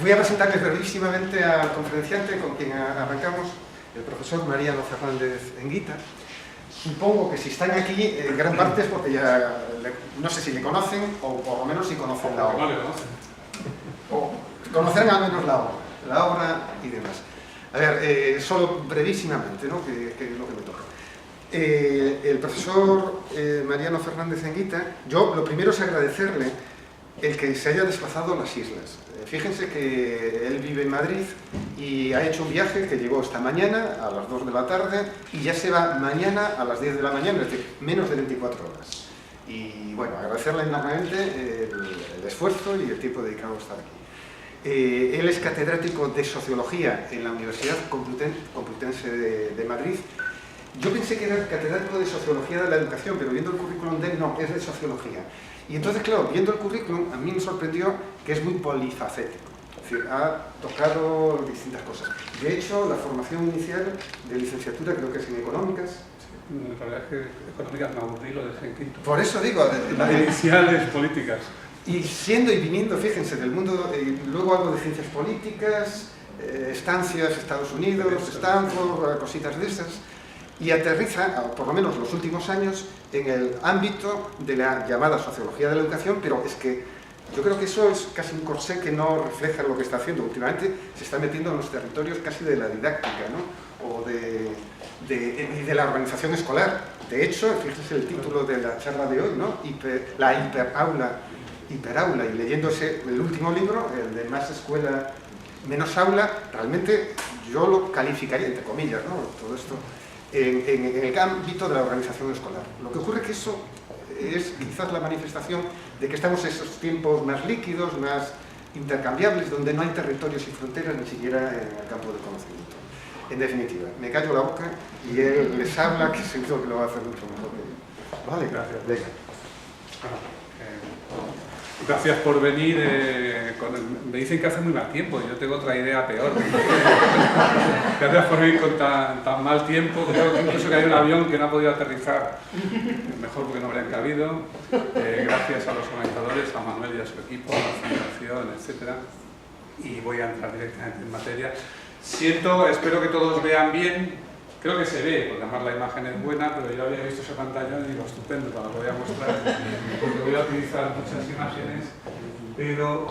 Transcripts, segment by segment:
Voy a presentarles brevísimamente al conferenciante con quien arrancamos, el profesor Mariano Fernández Enguita. Supongo que si están aquí, en gran parte es porque ya, no sé si le conocen, o por lo menos si conocen la obra. O conocerán al menos la obra y demás. A ver, solo brevísimamente, ¿no? que es lo que me toca. El profesor Mariano Fernández Enguita, yo lo primero es agradecerle el que se haya desplazado a las islas. Fíjense que él vive en Madrid y ha hecho un viaje que llegó esta mañana a las 2 de la tarde y ya se va mañana a las 10 de la mañana, es decir, menos de 24 horas. Y bueno, agradecerle enormemente el esfuerzo y el tiempo dedicado a estar aquí. Él es catedrático de Sociología en la Universidad Complutense de Madrid. Yo pensé que era catedrático de Sociología de la Educación, pero viendo el currículum de él, no, es de Sociología. Y entonces, claro, viendo el currículum, a mí me sorprendió que es muy polifacético. Es decir, ha tocado distintas cosas. De hecho, la formación inicial de licenciatura creo que es en Económicas. Sí, la verdad es que Económicas me aburrí, lo dejé en quinto. Por eso digo... Iniciales políticas. Y siendo y viniendo, fíjense, del mundo, luego algo de ciencias políticas, estancias, Estados Unidos, Stanford, cositas de esas, y aterriza, por lo menos los últimos años, en el ámbito de la llamada sociología de la educación, pero es que yo creo que eso es casi un corsé que no refleja lo que está haciendo. Últimamente se está metiendo en los territorios casi de la didáctica, ¿no? O de la organización escolar. De hecho, fíjense el título de la charla de hoy, ¿no? La hiperaula, y leyéndose el último libro, el de Más escuela, menos aula, realmente yo lo calificaría, entre comillas, ¿no? Todo esto en el ámbito de la organización escolar. Lo que ocurre es que eso es quizás la manifestación de que estamos en esos tiempos más líquidos, más intercambiables, donde no hay territorios y fronteras, ni siquiera en el campo del conocimiento. En definitiva, me callo la boca y él les habla, que seguro que lo va a hacer mucho mejor que yo. Vale, gracias. Venga. Gracias por venir. Me dicen que hace muy mal tiempo, yo tengo otra idea peor. Gracias por venir con tan mal tiempo. Creo que incluso que hay un avión que no ha podido aterrizar, mejor porque no habrían cabido. Gracias a los organizadores, a Manuel y a su equipo, a la fundación, etc. Y voy a entrar directamente en materia. Espero que todos vean bien. Creo que se ve, porque además la imagen es buena, pero yo había visto esa pantalla y digo, estupendo, te la voy a mostrar, porque voy a utilizar muchas imágenes, pero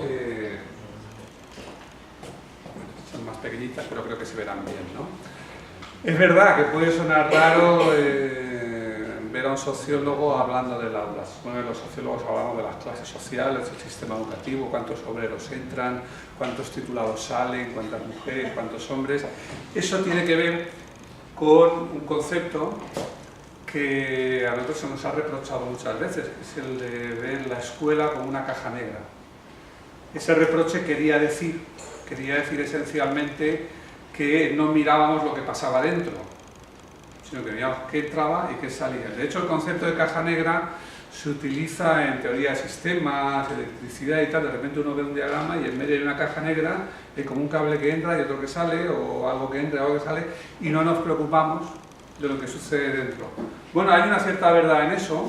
son más pequeñitas, pero creo que se verán bien, ¿no? Es verdad que puede sonar raro ver a un sociólogo hablando del aula. Bueno, los sociólogos hablamos de las clases sociales, del sistema educativo, cuántos obreros entran, cuántos titulados salen, cuántas mujeres, cuántos hombres. Eso tiene que ver con un concepto que a nosotros se nos ha reprochado muchas veces, que es el de ver la escuela como una caja negra. Ese reproche quería decir esencialmente que no mirábamos lo que pasaba dentro, sino que mirábamos qué entraba y qué salía. De hecho, el concepto de caja negra se utiliza en teoría de sistemas, electricidad y tal. De repente uno ve un diagrama y en medio hay una caja negra, hay como un cable que entra y otro que sale, o algo que entra y algo que sale, y no nos preocupamos de lo que sucede dentro. Bueno, hay una cierta verdad en eso,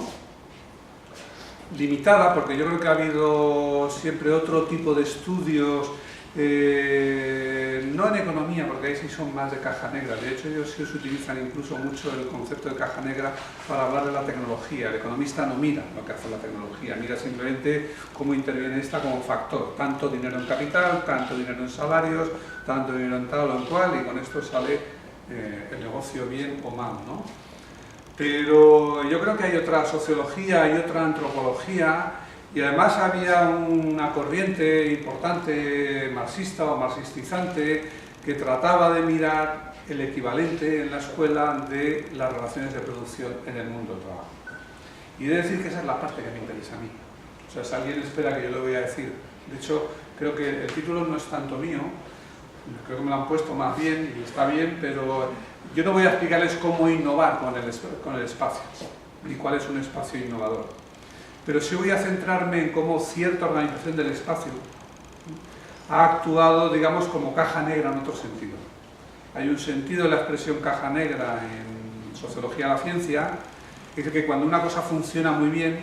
limitada, porque yo creo que ha habido siempre otro tipo de estudios, no en economía, porque ahí sí son más de caja negra. De hecho, ellos sí utilizan incluso mucho el concepto de caja negra para hablar de la tecnología. El economista no mira lo que hace la tecnología, mira simplemente cómo interviene esta como factor. Tanto dinero en capital, tanto dinero en salarios, tanto dinero en tal o en cual, y con esto sale el negocio bien o mal, ¿no? Pero yo creo que hay otra sociología, hay otra antropología. Y además había una corriente importante marxista o marxistizante que trataba de mirar el equivalente en la escuela de las relaciones de producción en el mundo del trabajo. Y he de decir que esa es la parte que me interesa a mí. O sea, si alguien espera que yo lo voy a decir. De hecho, creo que el título no es tanto mío, creo que me lo han puesto más bien y está bien, pero yo no voy a explicarles cómo innovar con el espacio, ni cuál es un espacio innovador. Pero sí voy a centrarme en cómo cierta organización del espacio ha actuado, digamos, como caja negra en otro sentido. Hay un sentido de la expresión caja negra en sociología de la ciencia, que dice que cuando una cosa funciona muy bien,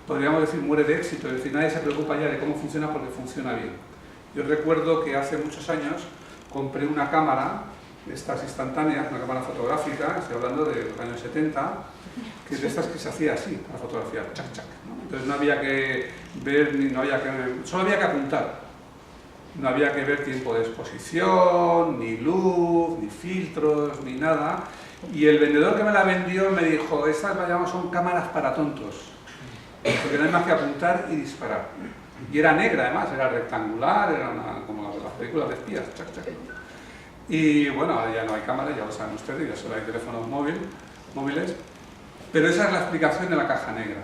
podríamos decir, muere de éxito, es decir, nadie se preocupa ya de cómo funciona porque funciona bien. Yo recuerdo que hace muchos años compré una cámara, de estas instantáneas, una cámara fotográfica, estoy hablando de los años 70, que es de estas que se hacía así, la fotografía, chac, chac, ¿no? Entonces no había que ver, solo había que apuntar. No había que ver tiempo de exposición, ni luz, ni filtros, ni nada. Y el vendedor que me la vendió me dijo, estas son cámaras para tontos, porque no hay más que apuntar y disparar. Y era negra además, era rectangular, era como las películas de espías, chac, chac. Y bueno, ahora ya no hay cámaras, ya lo saben ustedes, ya solo hay teléfonos móviles. Pero esa es la explicación de la caja negra.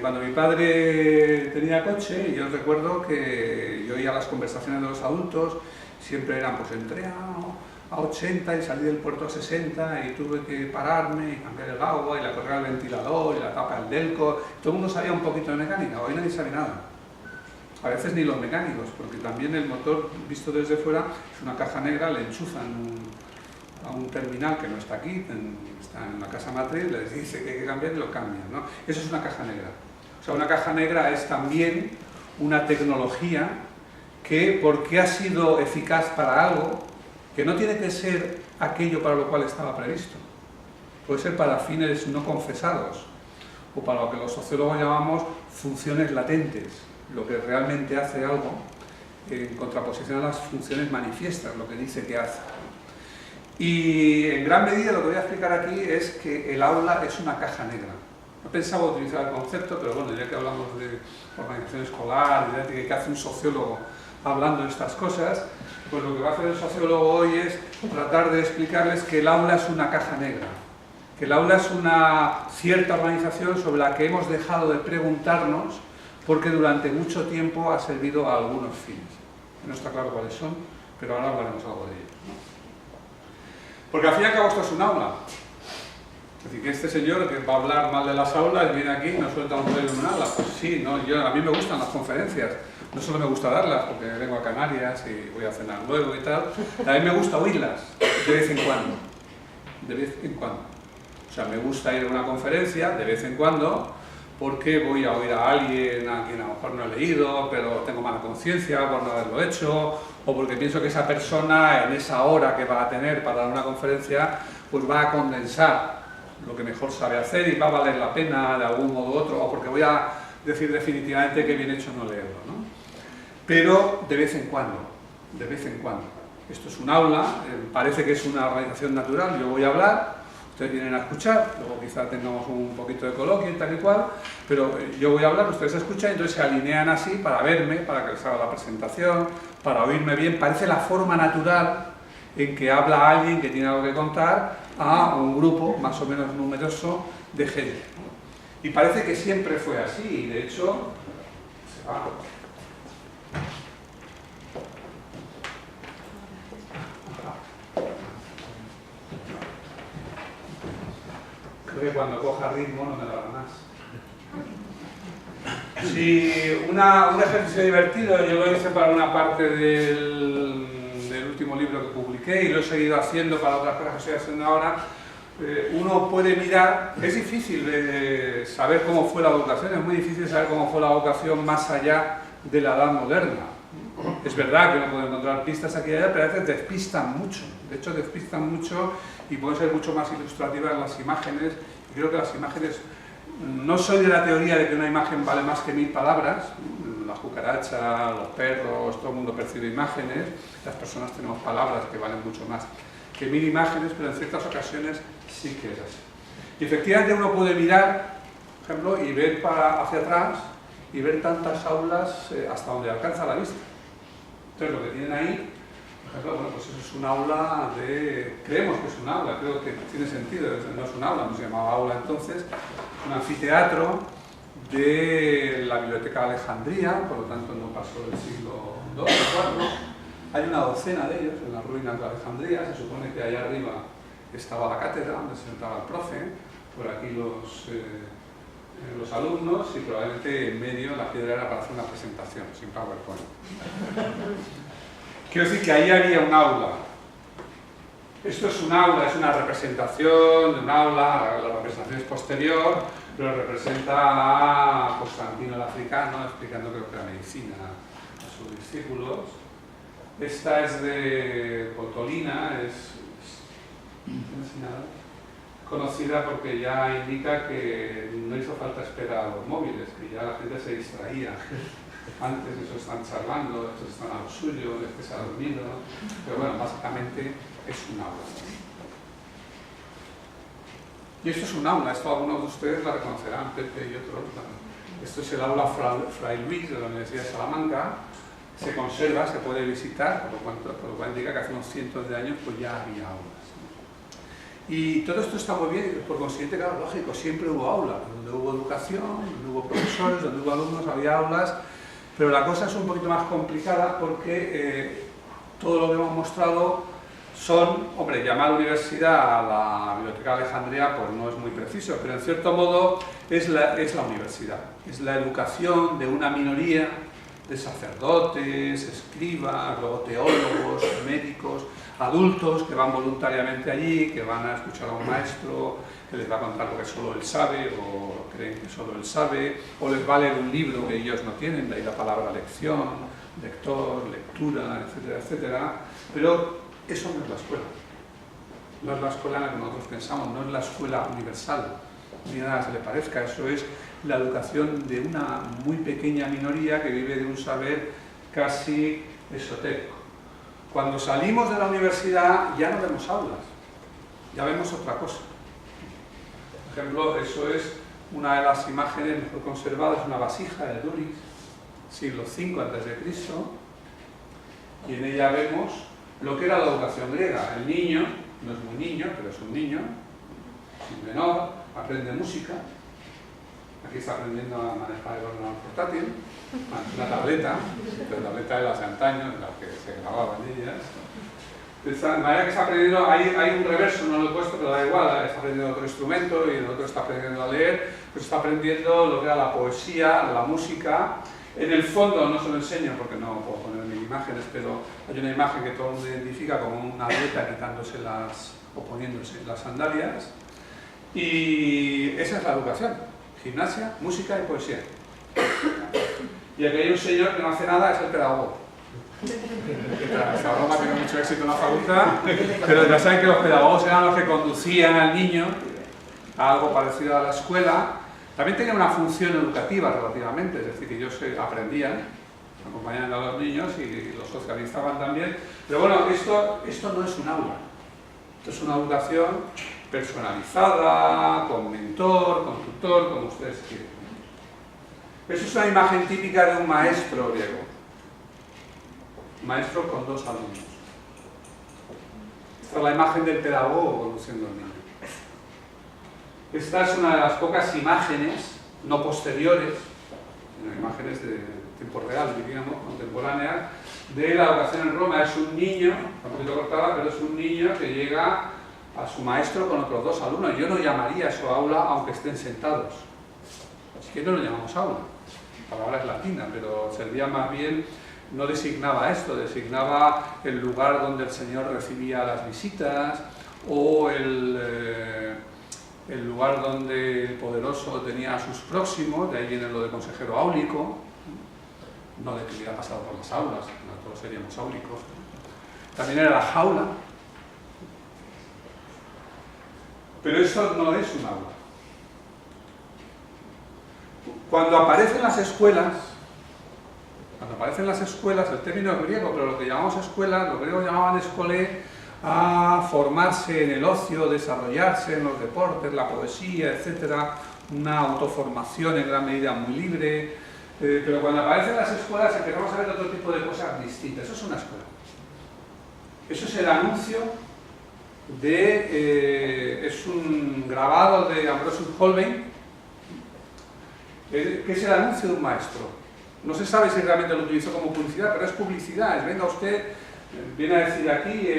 Cuando mi padre tenía coche, yo recuerdo que yo oía las conversaciones de los adultos, siempre eran, pues entré a 80 y salí del puerto a 60 y tuve que pararme y cambiar el agua y la correa del ventilador y la tapa del delco. Todo el mundo sabía un poquito de mecánica, hoy nadie sabe nada. A veces ni los mecánicos, porque también el motor, visto desde fuera, es una caja negra, le enchufan a un terminal que no está aquí, está en la casa matriz, les dice que hay que cambiar y lo cambian, ¿no? Eso es una caja negra. O sea, una caja negra es también una tecnología que, porque ha sido eficaz para algo, que no tiene que ser aquello para lo cual estaba previsto. Puede ser para fines no confesados, o para lo que los sociólogos llamamos funciones latentes, lo que realmente hace algo, en contraposición a las funciones manifiestas, lo que dice que hace. Y en gran medida lo que voy a explicar aquí es que el aula es una caja negra. No pensaba utilizar el concepto, pero bueno, ya que hablamos de organización escolar, de qué hace un sociólogo hablando de estas cosas, pues lo que va a hacer el sociólogo hoy es tratar de explicarles que el aula es una caja negra, que el aula es una cierta organización sobre la que hemos dejado de preguntarnos porque durante mucho tiempo ha servido a algunos fines. No está claro cuáles son, pero ahora hablaremos algo de ello. Porque al fin y al cabo esto es un aula. Es decir, que este señor que va a hablar mal de las aulas viene aquí y nos suelta un rollo en un aula. Pues sí, ¿no? A mí me gustan las conferencias. No solo me gusta darlas, porque vengo a Canarias y voy a cenar luego y tal. También me gusta oírlas, de vez en cuando. De vez en cuando. O sea, me gusta ir a una conferencia, de vez en cuando, porque voy a oír a alguien a quien a lo mejor no he leído, pero tengo mala conciencia por no haberlo hecho, o porque pienso que esa persona en esa hora que va a tener para dar una conferencia, pues va a condensar lo que mejor sabe hacer y va a valer la pena de algún modo u otro, o porque voy a decir definitivamente que bien hecho no leerlo, ¿no? Pero de vez en cuando, de vez en cuando. Esto es un aula, parece que es una organización natural, yo voy a hablar, ustedes vienen a escuchar, luego quizá tengamos un poquito de coloquio y tal y cual, pero yo voy a hablar, ustedes escuchan y entonces se alinean así para verme, para que les haga la presentación, para oírme bien. Parece la forma natural en que habla alguien que tiene algo que contar a un grupo más o menos numeroso de gente. Y parece que siempre fue así, y de hecho, se va. Creo que cuando coja ritmo no me lo hará más. Si un ejercicio divertido, yo lo hice para una parte del último libro que publiqué y lo he seguido haciendo para otras cosas que estoy haciendo ahora. Uno puede mirar, es difícil saber cómo fue la educación, es muy difícil saber cómo fue la educación más allá de la edad moderna. Es verdad que uno puede encontrar pistas aquí y allá, pero a veces despistan mucho. De hecho, despistan mucho y pueden ser mucho más ilustrativas las imágenes. Y creo que las imágenes, no soy de la teoría de que una imagen vale más que 1000 palabras. La cucaracha, los perros, todo el mundo percibe imágenes. Las personas tenemos palabras que valen mucho más que 1000 imágenes, pero en ciertas ocasiones sí que es así. Y efectivamente uno puede mirar, por ejemplo, y ver hacia atrás y ver tantas aulas hasta donde alcanza la vista. Entonces lo que tienen ahí, por ejemplo, bueno, pues eso es un aula creemos que es un aula, creo que tiene sentido, no es un aula, no se llamaba aula entonces, un anfiteatro de la Biblioteca de Alejandría, por lo tanto no pasó del siglo II o IV. Hay una docena de ellos en las ruinas de Alejandría, se supone que allá arriba estaba la cátedra donde se sentaba el profe, por aquí los alumnos y probablemente en medio la piedra era para hacer una presentación, sin PowerPoint. Quiero decir que ahí había un aula. Esto es un aula, es una representación de un aula, la representación es posterior, pero representa a Constantino el Africano explicando creo que la medicina a sus discípulos. Esta es de Potolina, es conocida porque ya indica que no hizo falta esperar a los móviles, que ya la gente se distraía. Antes esos están charlando, estos están a lo suyo, este se ha dormido, pero bueno, básicamente es un aula. Y esto es un aula, esto algunos de ustedes la reconocerán, Pepe y otros. Esto es el aula Fray Luis de la Universidad de Salamanca, se conserva, se puede visitar, por lo cual indica que hace unos cientos de años pues ya había aulas. Y todo esto está muy bien, por consiguiente, claro, lógico, siempre hubo aulas, donde hubo educación, donde hubo profesores, donde hubo alumnos, había aulas, pero la cosa es un poquito más complicada porque todo lo que hemos mostrado son, hombre, llamar universidad a la Biblioteca de Alejandría pues no es muy preciso, pero en cierto modo es la universidad, es la educación de una minoría de sacerdotes, escribas, luego teólogos, médicos, adultos que van voluntariamente allí, que van a escuchar a un maestro que les va a contar lo que solo él sabe o creen que solo él sabe, o les va a leer un libro que ellos no tienen, de ahí la palabra lección, lector, lectura, etcétera, etcétera. Pero eso no es la escuela. No es la escuela en la que nosotros pensamos, no es la escuela universal, ni nada se le parezca. Eso es la educación de una muy pequeña minoría que vive de un saber casi esotérico. Cuando salimos de la universidad ya no vemos aulas, ya vemos otra cosa. Por ejemplo, eso es una de las imágenes mejor conservadas, una vasija de Duriz, siglo V a.C., y en ella vemos lo que era la educación griega. El niño, no es muy niño, pero es un niño, un menor, aprende música. Aquí está aprendiendo a manejar el ordenador portátil, una tableta, la tableta de las de antaño, en las que se grababan ellas. De manera que está aprendiendo, hay un reverso, no lo he puesto, pero da igual, está aprendiendo otro instrumento y el otro está aprendiendo a leer, pues está aprendiendo lo que era la poesía, la música. En el fondo no se lo enseño porque no puedo poner mil imágenes, pero hay una imagen que todo el mundo identifica como una atleta quitándose o poniéndose las sandalias. Y esa es la educación: gimnasia, música y poesía. Y aquí hay un señor que no hace nada, es el pedagogo. Esta broma tiene mucho éxito en la facultad, pero ya saben que los pedagogos eran los que conducían al niño a algo parecido a la escuela. También tenía una función educativa relativamente, es decir, que ellos aprendían, acompañando a los niños y los socializaban también. Pero bueno, esto no es un aula, esto es una educación personalizada, con mentor, con tutor, como ustedes quieren. Eso es una imagen típica de un maestro griego, un maestro con dos alumnos. Esta es la imagen del pedagogo conduciendo al niño. Esta es una de las pocas imágenes, no posteriores, sino imágenes de tiempo real, diríamos, contemporáneas, de la educación en Roma. Es un niño, un poquito cortada, pero es un niño que llega a su maestro con otros dos alumnos. Yo no llamaría eso aula aunque estén sentados. Así que no lo llamamos aula. La palabra es latina, pero servía más bien, no designaba esto, designaba el lugar donde el Señor recibía las visitas o el lugar donde el poderoso tenía a sus próximos, de ahí viene lo de consejero áulico, no de que hubiera pasado por las aulas, nosotros seríamos áulicos. También era la jaula, pero eso no es un aula. Cuando aparecen las escuelas, el término es griego, pero lo que llamamos escuelas, los griegos llamaban escolé a formarse en el ocio, desarrollarse en los deportes, la poesía, etcétera, una autoformación en gran medida muy libre, pero cuando aparecen las escuelas empezamos a ver otro tipo de cosas distintas. Eso es una escuela. Eso es el anuncio es un grabado de Ambrosius Holbein, que es el anuncio de un maestro. No se sabe si realmente lo utilizó como publicidad, pero es publicidad. Venga usted, viene a decir aquí,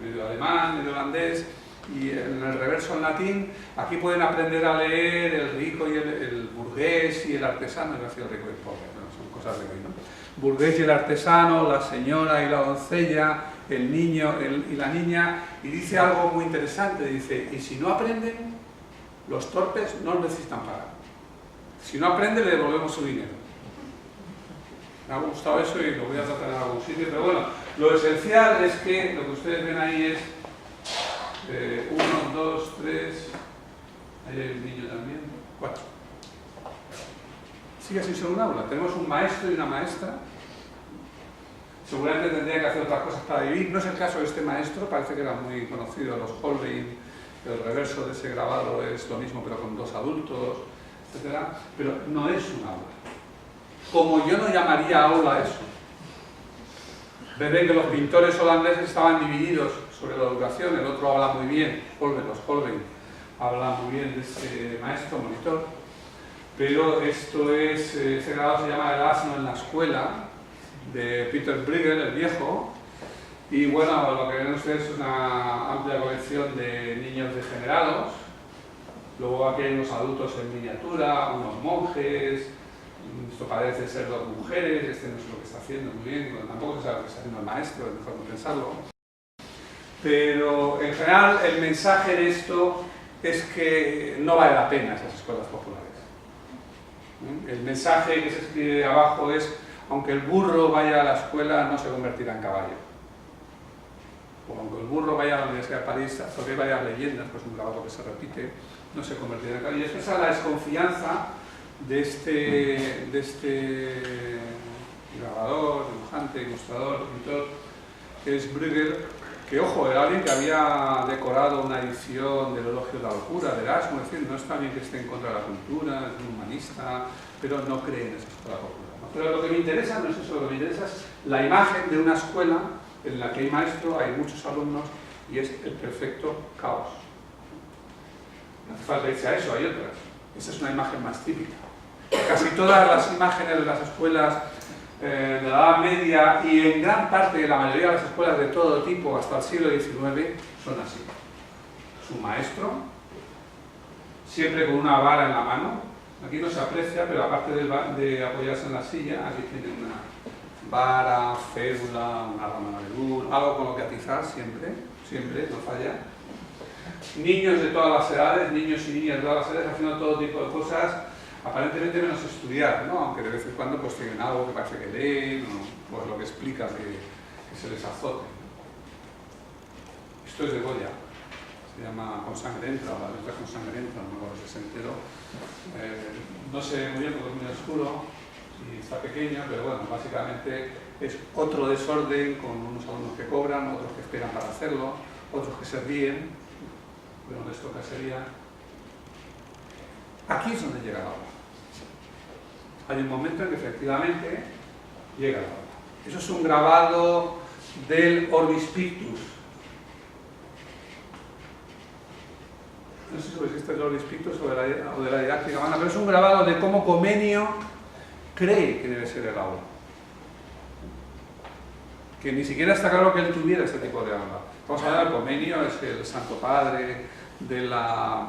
medio alemán, medio holandés, y en el reverso en latín, aquí pueden aprender a leer el rico y el burgués y el artesano, no es el rico y el pobre, no, son cosas de hoy, ¿no? Burgués y el artesano, la señora y la doncella, el niño y la niña, y dice algo muy interesante, dice, y si no aprenden, los torpes no necesitan pagar. Si no aprende, le devolvemos su dinero. Me ha gustado eso y lo voy a tratar en algún sitio, pero bueno, lo esencial es que lo que ustedes ven ahí es 1, 2, 3, ahí hay un niño también, 4. Sigue sin ser un aula, tenemos un maestro y una maestra. Seguramente tendría que hacer otras cosas para vivir. No es el caso de este maestro, parece que era muy conocido, los Holbein, el reverso de ese grabado es lo mismo pero con 2 adultos, etc. Pero no es un aula. Como yo no llamaría aula eso. Ven que los pintores holandeses estaban divididos sobre la educación, el otro habla muy bien, los Holbein, habla muy bien de ese maestro, monitor, pero esto es, ese grabado se llama El asno en la escuela, de Peter Bruegel, el viejo, y bueno, lo que ven ustedes es una amplia colección de niños degenerados, luego aquí hay unos adultos en miniatura, unos monjes, esto parece ser 2 mujeres, este no sé lo que está haciendo muy bien, bueno, tampoco se sabe lo que está haciendo el maestro, es mejor no pensarlo. Pero en general el mensaje de esto es que no vale la pena esas escuelas populares. El mensaje que se escribe abajo es: aunque el burro vaya a la escuela, no se convertirá en caballo. O aunque el burro vaya a la Universidad de París, sobre varias leyendas, pues un grabado que se repite, no se convertirá en caballo. Y esa es la desconfianza de este grabador, dibujante, ilustrador, pintor, que es Bruegel, que, ojo, era alguien que había decorado una edición del Elogio de la Locura, de Erasmo, es decir, no está bien que esté en contra de la cultura, es un humanista, pero no cree en esa escuela popular. Pero lo que me interesa no es eso, lo que me interesa es la imagen de una escuela en la que hay maestro, hay muchos alumnos y es el perfecto caos. No hace falta irse a eso, hay otras. Esa es una imagen más típica. Casi todas las imágenes de las escuelas de la Edad Media y en gran parte de la mayoría de las escuelas de todo tipo hasta el siglo XIX son así. Su maestro, siempre con una vara en la mano. Aquí no se aprecia, pero aparte de apoyarse en la silla, aquí tiene una vara, férula, una rama de luz, algo con lo que atizar siempre, no falla. Niños de todas las edades, niños y niñas de todas las edades haciendo todo tipo de cosas, aparentemente menos estudiar, ¿no? Aunque de vez en cuando pues tienen algo que parece que leen, o pues lo que explica que se les azote. Esto es de Goya. Se llama Con sangre entra, o la letra con sangre entra, no me acuerdo si se enteró. No sé muy bien porque es muy oscuro y está pequeño, pero bueno, básicamente es otro desorden con unos alumnos que cobran, otros que esperan para hacerlo, otros que se ríen, pero les toca sería. Aquí es donde llega la hora. Hay un momento en que efectivamente llega la hora. Eso es un grabado del Orbis Pictus. No sé si existe el Orbis Pictus o de la didáctica humana, pero es un grabado de cómo Comenio cree que debe ser el aula. Que ni siquiera está claro que él tuviera este tipo de aula. Vamos a hablar de Comenio, es el Santo Padre de la...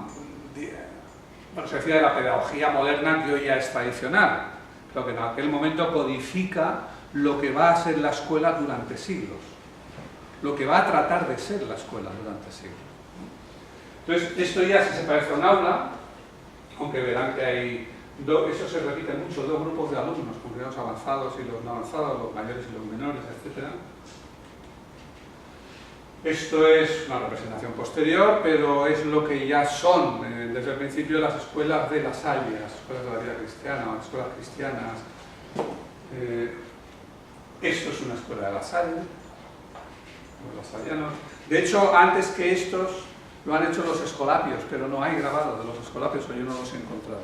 Bueno, se decía de la pedagogía moderna que hoy ya es tradicional, pero que en aquel momento codifica lo que va a ser la escuela durante siglos, lo que va a tratar de ser la escuela durante siglos. Entonces, esto ya sí se parece a un aula, aunque verán que hay, eso se repite mucho, 2 grupos de alumnos, con grados avanzados y los no avanzados, los mayores y los menores, etc. Esto es una representación posterior, pero es lo que ya son desde el principio las escuelas de La Salle, las escuelas de la vida cristiana, las escuelas cristianas. Esto es una escuela de La Salle, los lasallianos. De hecho, antes que estos lo han hecho los escolapios, pero no hay grabado de los escolapios, o yo no los he encontrado.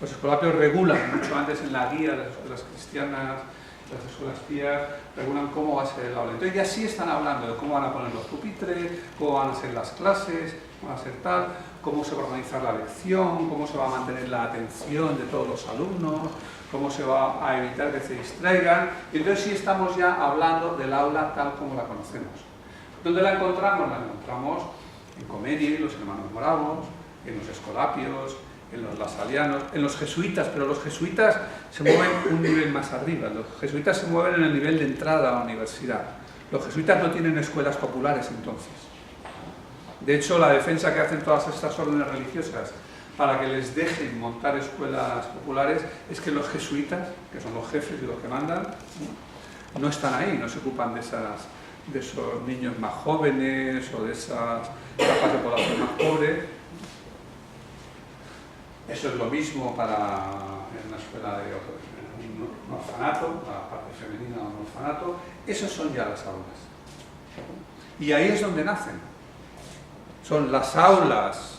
Los escolapios regulan mucho antes en la guía de las escuelas cristianas, las escuelas pías, regulan cómo va a ser el aula. Entonces ya sí están hablando de cómo van a poner los pupitres, cómo van a ser las clases, cómo va a ser tal, cómo se va a organizar la lección, cómo se va a mantener la atención de todos los alumnos, cómo se va a evitar que se distraigan. Y entonces sí estamos ya hablando del aula tal como la conocemos. ¿Dónde la encontramos? La encontramos en Comenio, en los hermanos moravos, en los escolapios, en los lasalianos, en los jesuitas, pero los jesuitas se mueven un nivel más arriba. Los jesuitas se mueven en el nivel de entrada a la universidad. Los jesuitas no tienen escuelas populares entonces. De hecho, la defensa que hacen todas estas órdenes religiosas para que les dejen montar escuelas populares es que los jesuitas, que son los jefes y los que mandan, no están ahí, no se ocupan de esos niños más jóvenes o de esas capas de población más pobres. Eso es lo mismo para en una escuela de un orfanato, la parte femenina de un orfanato. Esas son ya las aulas. Y ahí es donde nacen. Son las aulas,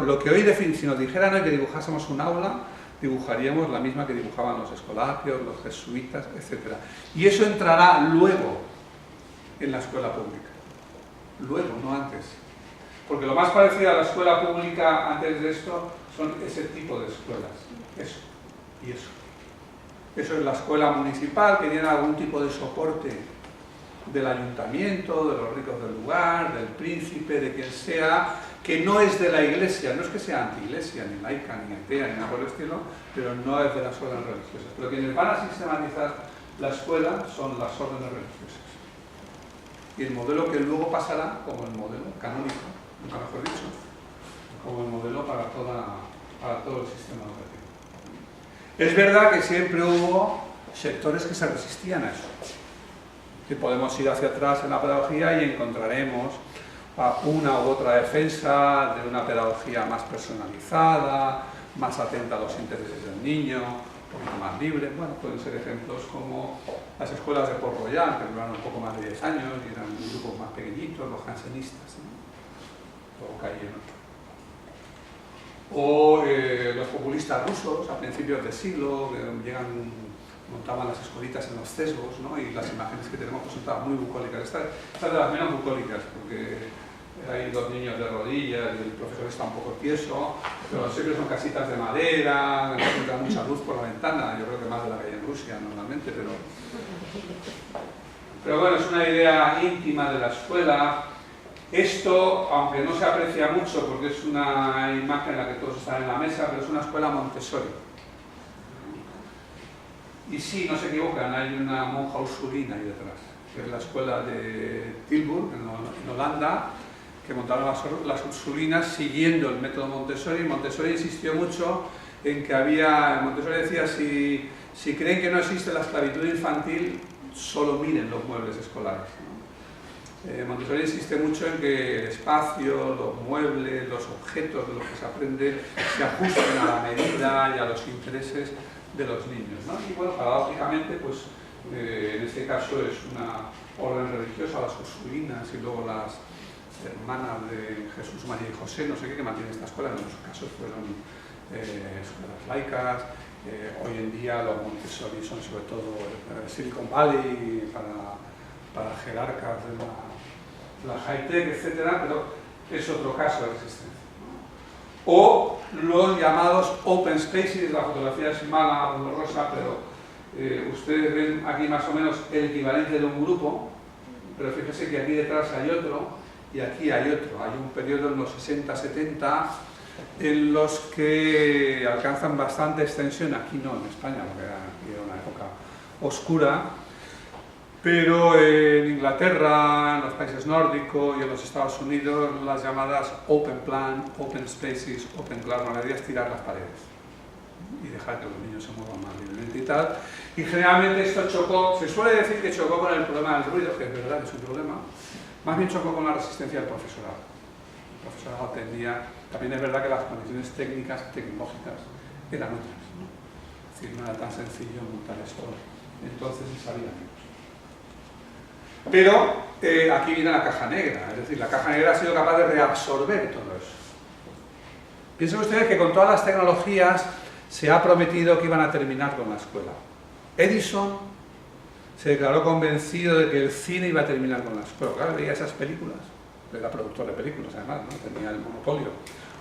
lo que hoy si nos dijeran hoy que dibujásemos un aula, dibujaríamos la misma que dibujaban los escolapios, los jesuitas, etc. Y eso entrará luego en la escuela pública. Luego, no antes. Porque lo más parecido a la escuela pública antes de esto son ese tipo de escuelas. Eso y eso. Eso es la escuela municipal, que tiene algún tipo de soporte del ayuntamiento, de los ricos del lugar, del príncipe, de quien sea, que no es de la iglesia, no es que sea anti-iglesia, ni laica, ni atea, ni nada por el estilo, pero no es de las órdenes religiosas. Pero quienes van a sistematizar la escuela son las órdenes religiosas. Y el modelo que luego pasará como el modelo canónico, nunca mejor dicho, como el modelo para todo el sistema educativo. Es verdad que siempre hubo sectores que se resistían a eso. Que podemos ir hacia atrás en la pedagogía y encontraremos una u otra defensa de una pedagogía más personalizada, más atenta a los intereses del niño, un poquito más libre. Bueno, pueden ser ejemplos como las escuelas de Port Royal, que duraron un poco más de 10 años y eran grupos más pequeñitos, los jansenistas, ¿no? Luego cayeron. O los populistas rusos a principios del siglo, que montaban las escuelitas en los sesgos, ¿no? Y las imágenes que tenemos pues, son todas muy bucólicas. Estas de las menos bucólicas, porque hay dos niños de rodillas y el profesor está un poco tieso, pero siempre son casitas de madera, entra mucha luz por la ventana, yo creo que más de la que hay en Rusia normalmente, pero bueno, es una idea íntima de la escuela. Esto, aunque no se aprecia mucho porque es una imagen en la que todos están en la mesa, pero es una escuela Montessori. Y sí, no se equivocan, hay una monja ursulina ahí detrás, que es la escuela de Tilburg, en Holanda, que montaron las ursulinas siguiendo el método Montessori. Montessori insistió mucho en que Montessori decía, si creen que no existe la esclavitud infantil, solo miren los muebles escolares, ¿no? Montessori insiste mucho en que el espacio, los muebles, los objetos de los que se aprende se ajusten a la medida y a los intereses de los niños, ¿no? Y bueno, paradójicamente, pues en este caso es una orden religiosa, las ursulinas y luego las hermanas de Jesús, María y José, no sé qué, que mantienen esta escuela, en muchos casos fueron escuelas laicas. Hoy en día los Montessori son sobre todo Silicon Valley para jerarcas de la high-tech, etcétera, pero es otro caso de resistencia, ¿no? O los llamados open spaces, la fotografía es mala, dolorosa, pero ustedes ven aquí más o menos el equivalente de un grupo, pero fíjense que aquí detrás hay otro y aquí hay otro. Hay un periodo en los 60-70 en los que alcanzan bastante extensión, aquí no, en España, porque era una época oscura, pero en Inglaterra, en los países nórdicos y en los Estados Unidos, las llamadas open plan, open spaces, open classroom, la idea es tirar las paredes y dejar que los niños se muevan más libremente y tal. Y generalmente esto chocó, se suele decir que chocó con el problema del ruido, que es verdad, es un problema, más bien chocó con la resistencia del profesorado. El profesorado tendía, también es verdad que las condiciones técnicas, tecnológicas, eran otras, ¿no? Es decir, no era tan sencillo montar esto, entonces se sabía menos. Pero aquí viene la caja negra, es decir, la caja negra ha sido capaz de reabsorber todo eso. Piensen ustedes que con todas las tecnologías se ha prometido que iban a terminar con la escuela. Edison se declaró convencido de que el cine iba a terminar con la escuela. Claro, veía esas películas, era productor de películas además, ¿no? Tenía el monopolio,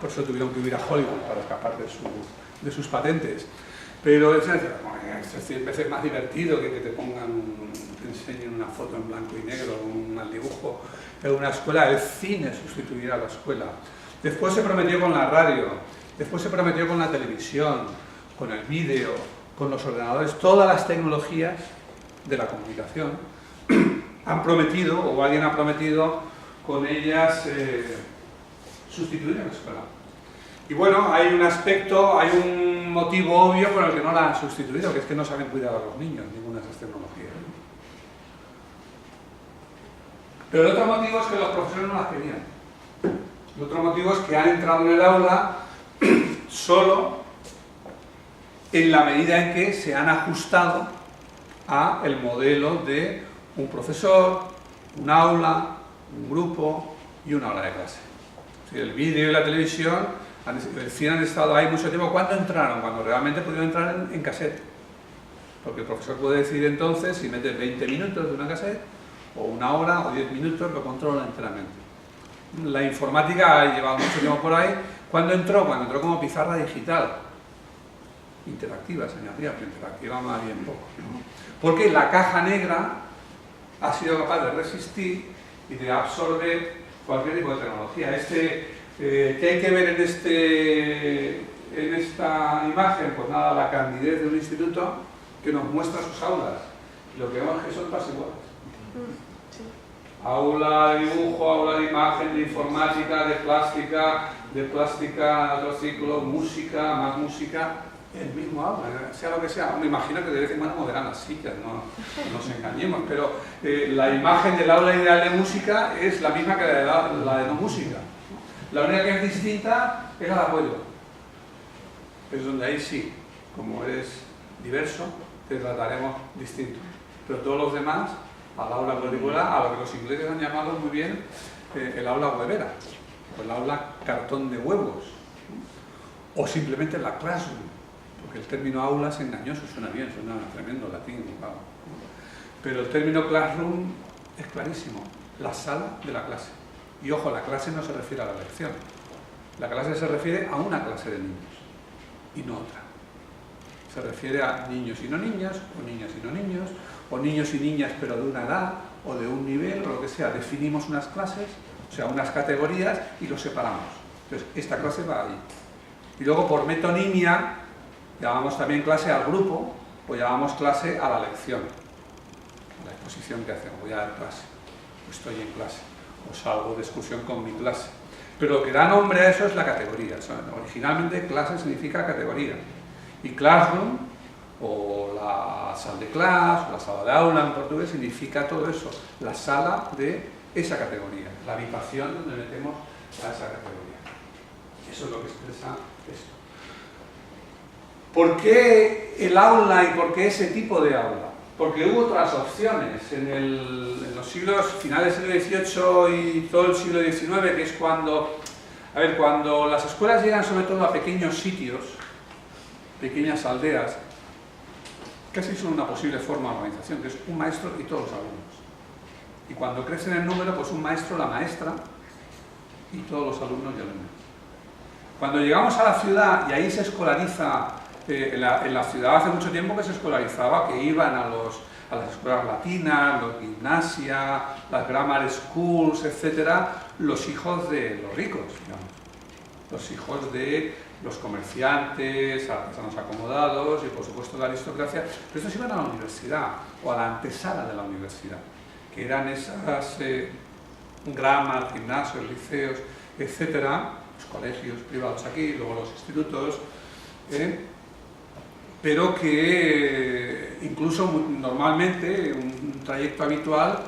por eso tuvieron que huir a Hollywood para escapar de sus patentes. Pero es 100 veces más divertido que te enseñen una foto en blanco y negro, un mal dibujo en una escuela. El cine sustituirá a la escuela. Después se prometió con la radio, después se prometió con la televisión, con el vídeo, con los ordenadores, todas las tecnologías de la comunicación han prometido, o alguien ha prometido, con ellas sustituir a la escuela. Y bueno, hay un aspecto, hay un motivo obvio por el que no la han sustituido, que es que no saben cuidar a los niños, ninguna de esas tecnologías. Pero el otro motivo es que los profesores no las querían. El otro motivo es que han entrado en el aula solo en la medida en que se han ajustado a el modelo de un profesor, un aula, un grupo y una hora de clase. Sí, el vídeo y la televisión han estado ahí mucho tiempo. ¿Cuándo entraron? Cuando realmente pudieron entrar en cassette. Porque el profesor puede decidir entonces si mete 20 minutos de una cassette, o una hora, o 10 minutos, lo controla enteramente. La informática ha llevado mucho tiempo por ahí. ¿Cuándo entró? Cuando entró como pizarra digital. Interactiva, señoría, pero interactiva más bien poco, ¿no? Porque la caja negra ha sido capaz de resistir y de absorber cualquier tipo de tecnología. ¿Qué hay que ver en esta imagen? Pues nada, la candidez de un instituto que nos muestra sus aulas. Lo que vemos es que son todas iguales. Aula de dibujo, aula de imagen, de informática, de plástica, otro ciclo, música, más música, el mismo aula, sea lo que sea. Me imagino que de vez en cuando moverán las sillas, no nos engañemos, pero la imagen del aula ideal de música es la misma que la de no música. La única que es distinta es el apoyo. Es donde ahí sí, como eres diverso, te trataremos distinto. Pero todos los demás, al aula particular, a lo que los ingleses han llamado muy bien el aula huevera, o el aula cartón de huevos, o simplemente la classroom, porque el término aula es engañoso, suena bien, suena tremendo latín, claro. Pero el término classroom es clarísimo, la sala de la clase. Y ojo, la clase no se refiere a la lección, la clase se refiere a una clase de niños y no otra. Se refiere a niños y no niñas, o niñas y no niños, o niños y niñas pero de una edad, o de un nivel, o lo que sea. Definimos unas clases, o sea, unas categorías y los separamos. Entonces, esta clase va ahí. Y luego, por metonimia, llamamos también clase al grupo, o llamamos clase a la lección, a la exposición que hacemos. Voy a dar clase, o estoy en clase, o salgo de excursión con mi clase. Pero lo que da nombre a eso es la categoría. O sea, originalmente clase significa categoría. Y classroom, o la sala de clase, o la sala de aula en portugués, significa todo eso, la sala de esa categoría, la habitación donde metemos a esa categoría. Eso es lo que expresa esto. ¿Por qué el aula y por qué ese tipo de aula? Porque hubo otras opciones en los siglos, finales del siglo XVIII y todo el siglo XIX, que es cuando las escuelas llegan sobre todo a pequeños sitios, pequeñas aldeas, casi son una posible forma de organización, que es un maestro y todos los alumnos. Y cuando crecen en número, pues un maestro, la maestra y todos los alumnos y alumnas. Cuando llegamos a la ciudad, y ahí se escolariza, en la ciudad hace mucho tiempo que se escolarizaba, que iban a las escuelas latinas, los gimnasia, las grammar schools, etcétera, los hijos de los ricos, digamos. Los hijos de los comerciantes, artesanos acomodados y por supuesto la aristocracia, pero estos iban a la universidad o a la antesala de la universidad, que eran esas grammar, gimnasios, liceos, etcétera, los colegios privados aquí, luego los institutos, pero que incluso normalmente un trayecto habitual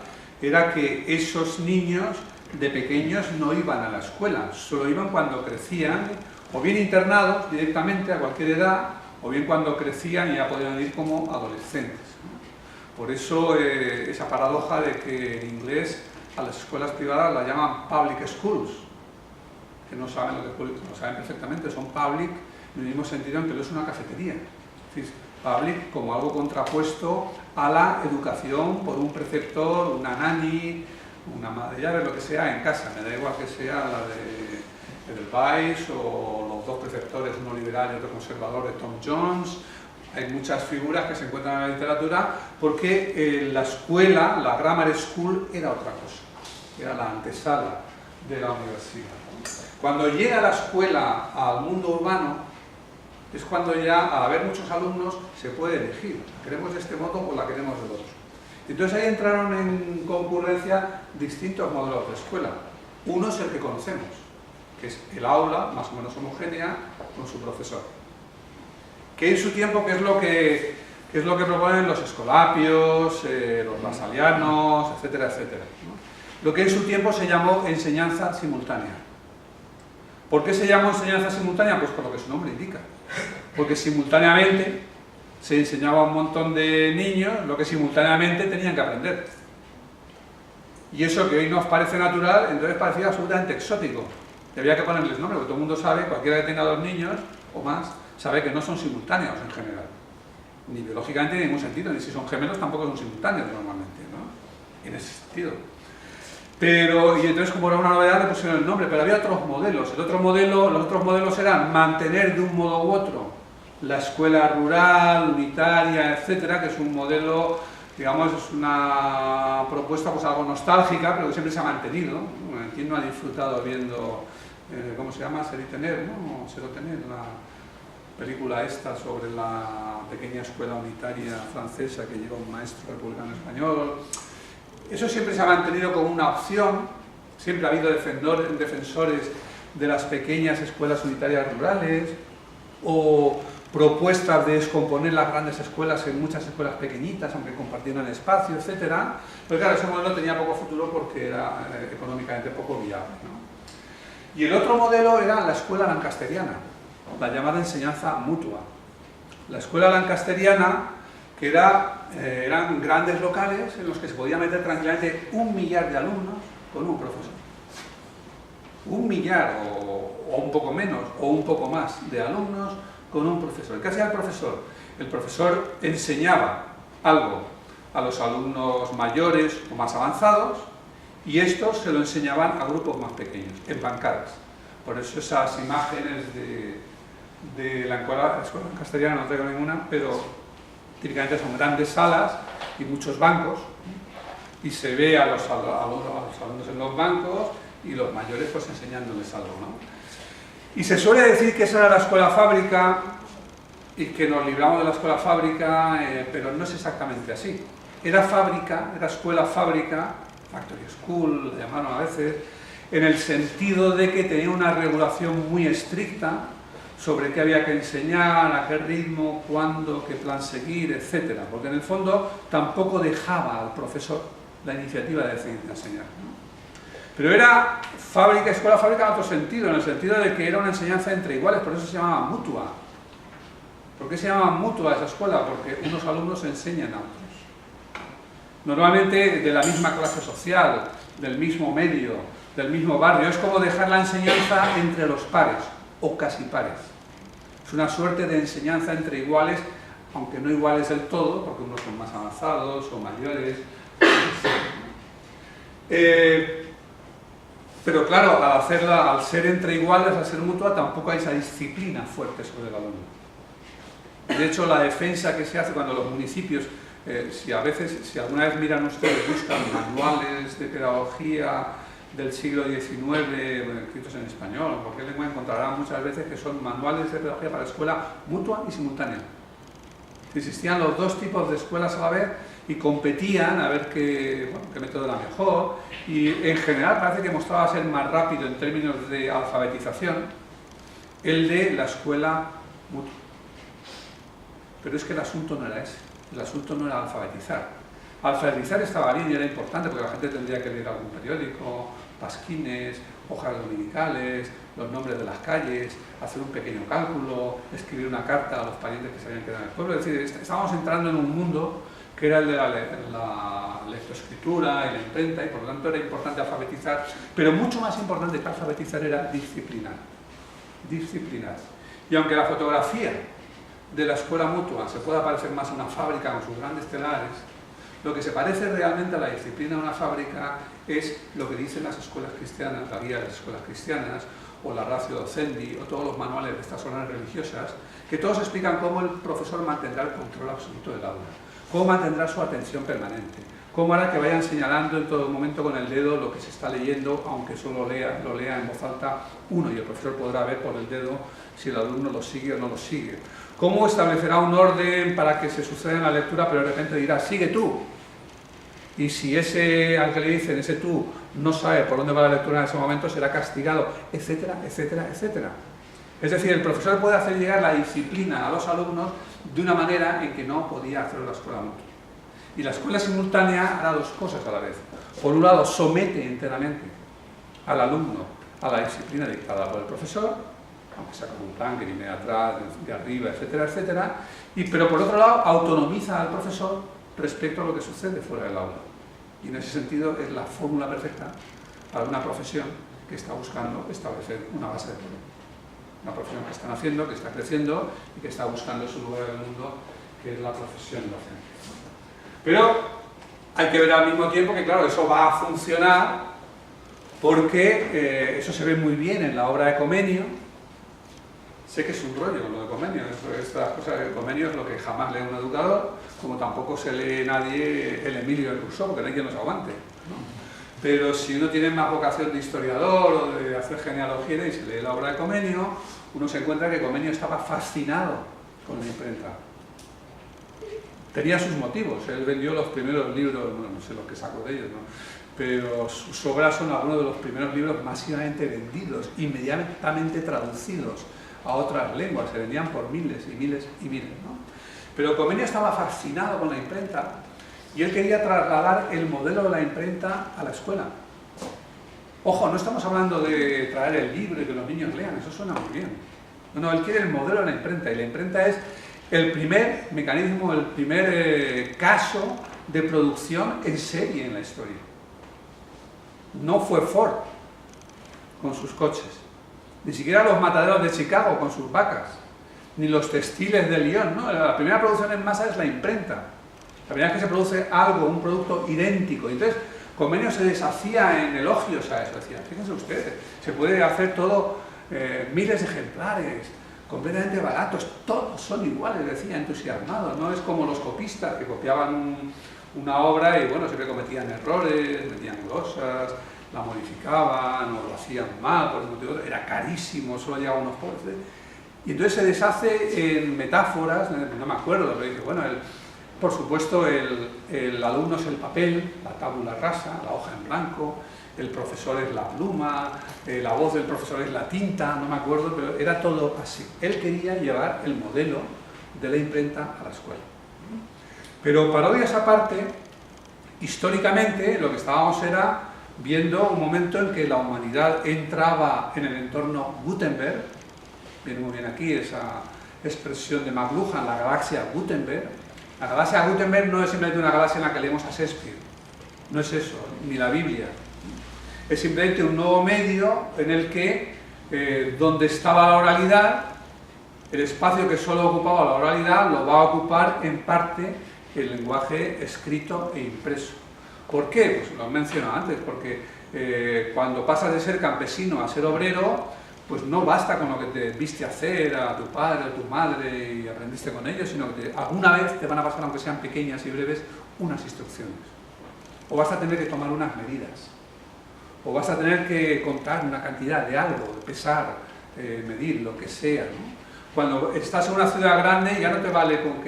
era que esos niños de pequeños no iban a la escuela, solo iban cuando crecían, o bien internados directamente a cualquier edad, o bien cuando crecían y ya podían ir como adolescentes. Por eso esa paradoja de que en inglés a las escuelas privadas las llaman public schools, que no saben lo saben perfectamente, son public en el mismo sentido en que no es una cafetería. Es decir, public como algo contrapuesto a la educación por un preceptor, una nani, una madre de llave, lo que sea, en casa. Me da igual que sea la de Edelweiss o los dos preceptores, uno liberal y otro conservador, de Tom Jones. Hay muchas figuras que se encuentran en la literatura porque la escuela, la grammar school, era otra cosa, era la antesala de la universidad. Cuando llega la escuela al mundo urbano es cuando ya, al haber muchos alumnos, se puede elegir, ¿la queremos de este modo o la queremos del otro? Entonces ahí entraron en concurrencia distintos modelos de escuela. Uno es el que conocemos, que es el aula, más o menos homogénea, con su profesor. Que en su tiempo, ¿qué es lo que proponen los escolapios, los lasalianos, etcétera, etcétera, ¿no? Lo que en su tiempo se llamó enseñanza simultánea. ¿Por qué se llamó enseñanza simultánea? Pues por lo que su nombre indica. Porque simultáneamente se enseñaba a un montón de niños lo que simultáneamente tenían que aprender. Y eso que hoy nos parece natural, entonces parecía absolutamente exótico. Y había que ponerles nombre, porque todo el mundo sabe, cualquiera que tenga 2 niños o más, sabe que no son simultáneos en general. Ni biológicamente ni en ningún sentido, ni si son gemelos tampoco son simultáneos normalmente, ¿no? En ese sentido. Pero, y entonces como era una novedad le pusieron el nombre, pero había otros modelos. Los otros modelos eran mantener de un modo u otro la escuela rural, unitaria, etcétera, que es un modelo, digamos, es una propuesta pues algo nostálgica, pero que siempre se ha mantenido. ¿Quién no ha disfrutado viendo, cómo se llama? Ser y tener, ¿no? Ser o tener, la película esta sobre la pequeña escuela unitaria francesa que lleva un maestro republicano español. Eso siempre se ha mantenido como una opción, siempre ha habido defensores de las pequeñas escuelas unitarias rurales, o propuestas de descomponer las grandes escuelas en muchas escuelas pequeñitas, aunque compartieran espacio, etc. Pero claro, ese modelo tenía poco futuro porque era económicamente poco viable, ¿no? Y el otro modelo era la escuela lancasteriana, la llamada enseñanza mutua. La escuela lancasteriana, que eran grandes locales en los que se podía meter tranquilamente 1 millar de alumnos con un profesor. 1 millar o un poco menos o un poco más de alumnos con un profesor. ¿Qué hacía el profesor? El profesor enseñaba algo a los alumnos mayores o más avanzados y estos se lo enseñaban a grupos más pequeños, en bancadas. Por eso esas imágenes de la escuela castellana, no traigo ninguna, pero típicamente son grandes salas y muchos bancos, y se ve a los alumnos en los bancos y los mayores pues enseñándoles algo, ¿no? Y se suele decir que esa era la escuela fábrica y que nos libramos de la escuela fábrica, pero no es exactamente así. Era fábrica, era escuela fábrica, factory school, la llamaron a veces, en el sentido de que tenía una regulación muy estricta sobre qué había que enseñar, a qué ritmo, cuándo, qué plan seguir, etc. Porque en el fondo tampoco dejaba al profesor la iniciativa de decidir enseñar, ¿no? Pero era fábrica, escuela fábrica en otro sentido, en el sentido de que era una enseñanza entre iguales, por eso se llamaba mutua. ¿Por qué se llamaba mutua esa escuela? Porque unos alumnos enseñan a otros. Normalmente de la misma clase social, del mismo medio, del mismo barrio. Es como dejar la enseñanza entre los pares, o casi pares. Es una suerte de enseñanza entre iguales, aunque no iguales del todo, porque unos son más avanzados o mayores. Pero claro, al ser entre iguales, al ser mutua, tampoco hay esa disciplina fuerte sobre el alumno. De hecho, la defensa que se hace cuando los municipios, si alguna vez miran ustedes, buscan manuales de pedagogía del siglo XIX, escritos en español, o cualquier lengua, encontrarán muchas veces que son manuales de pedagogía para escuela mutua y simultánea. Existían los dos tipos de escuelas a la vez y competían a ver qué método era mejor, y en general parece que mostraba ser más rápido en términos de alfabetización el de la escuela mutua. Pero es que el asunto no era ese, el asunto no era alfabetizar. Alfabetizar estaba bien y era importante porque la gente tendría que leer algún periódico, pasquines, hojas dominicales, los nombres de las calles, hacer un pequeño cálculo, escribir una carta a los parientes que se habían quedado en el pueblo. Es decir, estábamos entrando en un mundo que era el de la lectoescritura y la imprenta, y por lo tanto era importante alfabetizar, pero mucho más importante que alfabetizar era disciplinar. Disciplinar. Y aunque la fotografía de la escuela mutua se pueda parecer más a una fábrica con sus grandes telares, lo que se parece realmente a la disciplina de una fábrica es lo que dicen las escuelas cristianas, la guía de las escuelas cristianas, o la Ratio Docendi, o todos los manuales de estas órdenes religiosas, que todos explican cómo el profesor mantendrá el control absoluto del aula, cómo mantendrá su atención permanente, cómo hará que vayan señalando en todo momento con el dedo lo que se está leyendo, aunque solo lo lea en voz alta uno, y el profesor podrá ver por el dedo si el alumno lo sigue o no lo sigue. Cómo establecerá un orden para que se suceda en la lectura, pero de repente dirá, sigue tú. Y si ese al que le dicen, ese tú, no sabe por dónde va la lectura en ese momento, será castigado, etcétera, etcétera, etcétera. Es decir, el profesor puede hacer llegar la disciplina a los alumnos de una manera en que no podía hacerlo la escuela multi. Y la escuela simultánea hará dos cosas a la vez. Por un lado, somete enteramente al alumno a la disciplina dictada por el profesor, aunque sea con un plan que viene de atrás, de arriba, etcétera, etcétera, pero por otro lado, autonomiza al profesor respecto a lo que sucede fuera del aula. Y en ese sentido es la fórmula perfecta para una profesión que está buscando establecer una base de poder. Una profesión que está naciendo, que está creciendo y que está buscando su lugar en el mundo, que es la profesión docente. Pero hay que ver al mismo tiempo que, claro, eso va a funcionar porque eso se ve muy bien en la obra de Comenio. Sé que es un rollo lo de Comenio, estas cosas de Comenio es lo que jamás lee un educador, como tampoco se lee nadie el Emilio de Rousseau, porque no hay quien los aguante, ¿no? Pero si uno tiene más vocación de historiador o de hacer genealogía y se lee la obra de Comenio, uno se encuentra que Comenio estaba fascinado con la imprenta. Tenía sus motivos, él vendió los primeros libros, bueno, no sé lo que sacó de ellos, ¿no? Pero sus obras son algunos de los primeros libros masivamente vendidos, inmediatamente traducidos a otras lenguas, se vendían por miles y miles y miles, ¿no? Pero Comenio estaba fascinado con la imprenta y él quería trasladar el modelo de la imprenta a la escuela. Ojo, no estamos hablando de traer el libro y que los niños lean, eso suena muy bien. No, él quiere el modelo de la imprenta y la imprenta es el primer mecanismo, el primer caso de producción en serie en la historia. No fue Ford con sus coches, ni siquiera los mataderos de Chicago con sus vacas, ni los textiles de Lyon, ¿no? La primera producción en masa es la imprenta. La primera vez que se produce algo, un producto idéntico. Entonces, Comenio se deshacía en elogios a eso. Decía, fíjense ustedes, se puede hacer todo, miles de ejemplares, completamente baratos, todos son iguales, decía, entusiasmados. No es como los copistas que copiaban una obra y, bueno, siempre cometían errores, metían glosas, la modificaban o lo hacían mal, por el motivo era carísimo, solo llegaban unos pobres. Y entonces se deshace en metáforas, no me acuerdo, pero dice, bueno, por supuesto el alumno es el papel, la tabula rasa, la hoja en blanco, el profesor es la pluma, la voz del profesor es la tinta, no me acuerdo, pero era todo así. Él quería llevar el modelo de la imprenta a la escuela. Pero parodias aparte, históricamente lo que estábamos era viendo un momento en que la humanidad entraba en el entorno Gutenberg, viene muy bien aquí esa expresión de McLuhan, la galaxia Gutenberg. La galaxia Gutenberg no es simplemente una galaxia en la que leemos a Shakespeare, no es eso, ni la Biblia. Es simplemente un nuevo medio en el que, donde estaba la oralidad, el espacio que solo ocupaba la oralidad lo va a ocupar en parte el lenguaje escrito e impreso. ¿Por qué? Pues lo he mencionado antes, porque cuando pasas de ser campesino a ser obrero, pues no basta con lo que te viste hacer a tu padre o tu madre y aprendiste con ellos, sino que alguna vez te van a pasar, aunque sean pequeñas y breves, unas instrucciones. O vas a tener que tomar unas medidas. O vas a tener que contar una cantidad de algo, de pesar, medir, lo que sea, ¿no? Cuando estás en una ciudad grande ya no te vale con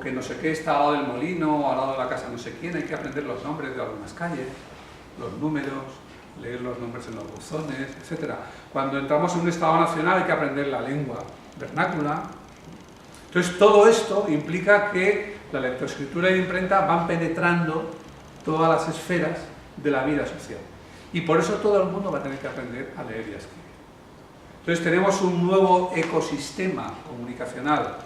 que no sé qué está al lado del molino o al lado de la casa no sé quién, hay que aprender los nombres de algunas calles, los números, leer los nombres en los buzones, etc. Cuando entramos en un Estado nacional hay que aprender la lengua vernácula. Entonces todo esto implica que la lectoescritura y la imprenta van penetrando todas las esferas de la vida social. Y por eso todo el mundo va a tener que aprender a leer y a escribir. Entonces tenemos un nuevo ecosistema comunicacional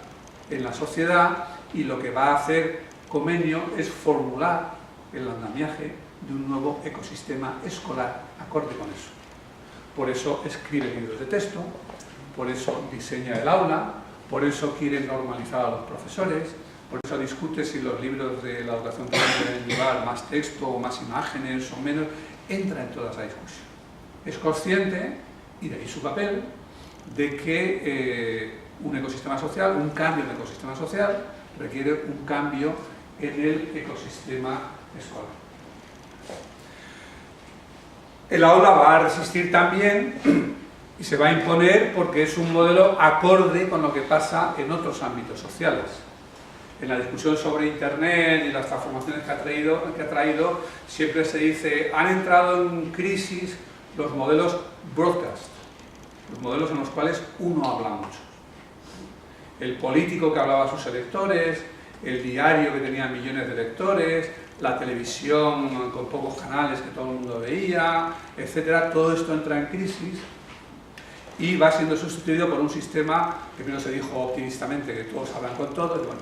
en la sociedad y lo que va a hacer Comenio es formular el andamiaje de un nuevo ecosistema escolar acorde con eso. Por eso escribe libros de texto, por eso diseña el aula, por eso quiere normalizar a los profesores, por eso discute si los libros de la educación deben llevar más texto o más imágenes o menos, entra en toda esa discusión. Es consciente, y de ahí su papel, de que un ecosistema social, un cambio en el ecosistema social, requiere un cambio en el ecosistema escolar. El aula va a resistir también y se va a imponer porque es un modelo acorde con lo que pasa en otros ámbitos sociales. en la discusión sobre Internet y las transformaciones que ha traído, siempre se dice, han entrado en crisis los modelos broadcast, los modelos en los cuales uno habla mucho. El político que hablaba a sus electores, el diario que tenía millones de lectores, la televisión con pocos canales que todo el mundo veía, etcétera. Todo esto entra en crisis y va siendo sustituido por un sistema que primero se dijo optimistamente que todos hablan con todos, y bueno,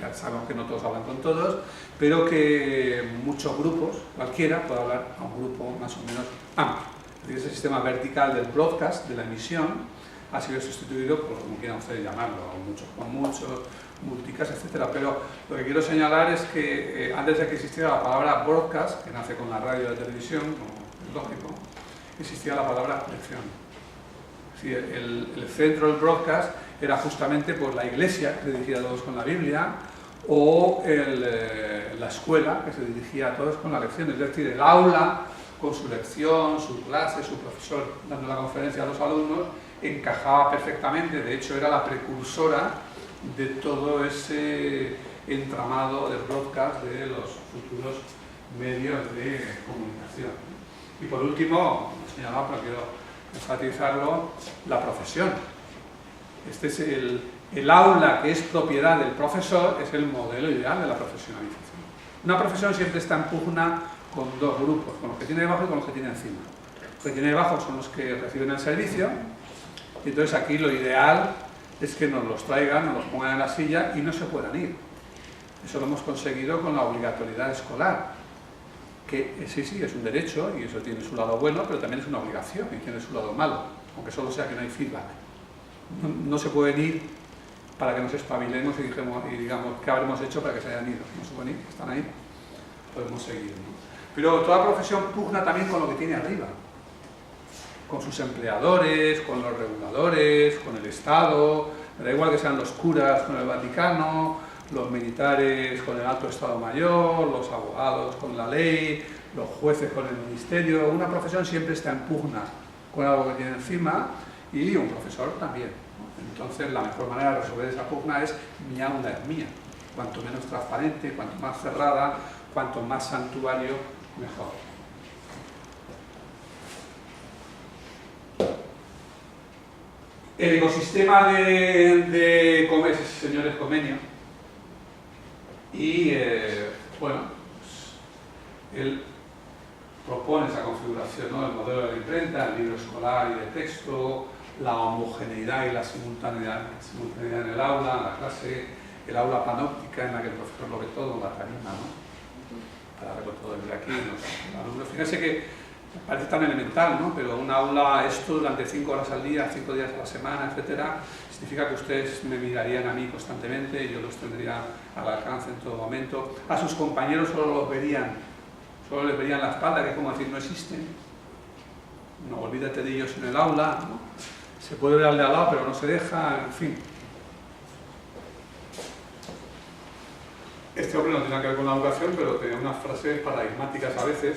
ya sabemos que no todos hablan con todos, pero que muchos grupos, cualquiera, puede hablar a un grupo más o menos amplio. Es decir, ese sistema vertical del broadcast, de la emisión, ha sido sustituido por, como quieran ustedes llamarlo, muchos con muchos, multicast, etc. Pero lo que quiero señalar es que antes de que existiera la palabra broadcast, que nace con la radio y la televisión, como es lógico, existía la palabra lección. Sí, el centro del broadcast era justamente pues, la iglesia, que se dirigía a todos con la Biblia, o la escuela, que se dirigía a todos con la lección, es decir, el aula con su lección, su clase, su profesor dando la conferencia a los alumnos, encajaba perfectamente, de hecho era la precursora de todo ese entramado de broadcast de los futuros medios de comunicación. Y por último, señalado, pero quiero enfatizarlo, la profesión. Este es el aula que es propiedad del profesor, es el modelo ideal de la profesionalización. Una profesión siempre está en pugna con dos grupos, con los que tiene debajo y con los que tiene encima. Los que tiene debajo son los que reciben el servicio, y entonces aquí lo ideal es que nos los traigan, nos los pongan en la silla y no se puedan ir. Eso lo hemos conseguido con la obligatoriedad escolar, que sí, es un derecho y eso tiene su lado bueno, pero también es una obligación y tiene su lado malo, aunque solo sea que no hay feedback. No se pueden ir para que nos espabilemos y digamos qué habremos hecho para que se hayan ido. No se pueden ir, están ahí, podemos seguir, ¿no? Pero toda profesión pugna también con lo que tiene arriba, con sus empleadores, con los reguladores, con el Estado, me da igual que sean los curas con el Vaticano, los militares con el Alto Estado Mayor, los abogados con la ley, los jueces con el ministerio. Una profesión siempre está en pugna con algo que tiene encima y un profesor también, ¿no? Entonces la mejor manera de resolver esa pugna es mi aula es mía. Cuanto menos transparente, cuanto más cerrada, cuanto más santuario, mejor. El ecosistema de señores Comenio, y bueno, pues, él propone esa configuración, ¿no? El modelo de la imprenta, el libro escolar y de texto, la homogeneidad y la simultaneidad en el aula, en la clase, el aula panóptica en la que el profesor lo ve todo, la tarima, ¿no? Para verlo todo desde aquí, los alumnos. Fíjense que parece tan elemental, ¿no? Pero un aula, esto durante 5 horas al día, 5 días a la semana, etcétera, significa que ustedes me mirarían a mí constantemente y yo los tendría al alcance en todo momento. A sus compañeros solo les verían la espalda, que es como decir, no existen. No, olvídate de ellos en el aula, ¿no? Se puede ver al de al lado, pero no se deja, en fin. Este hombre no tiene nada que ver con la educación, pero tenía unas frases paradigmáticas a veces.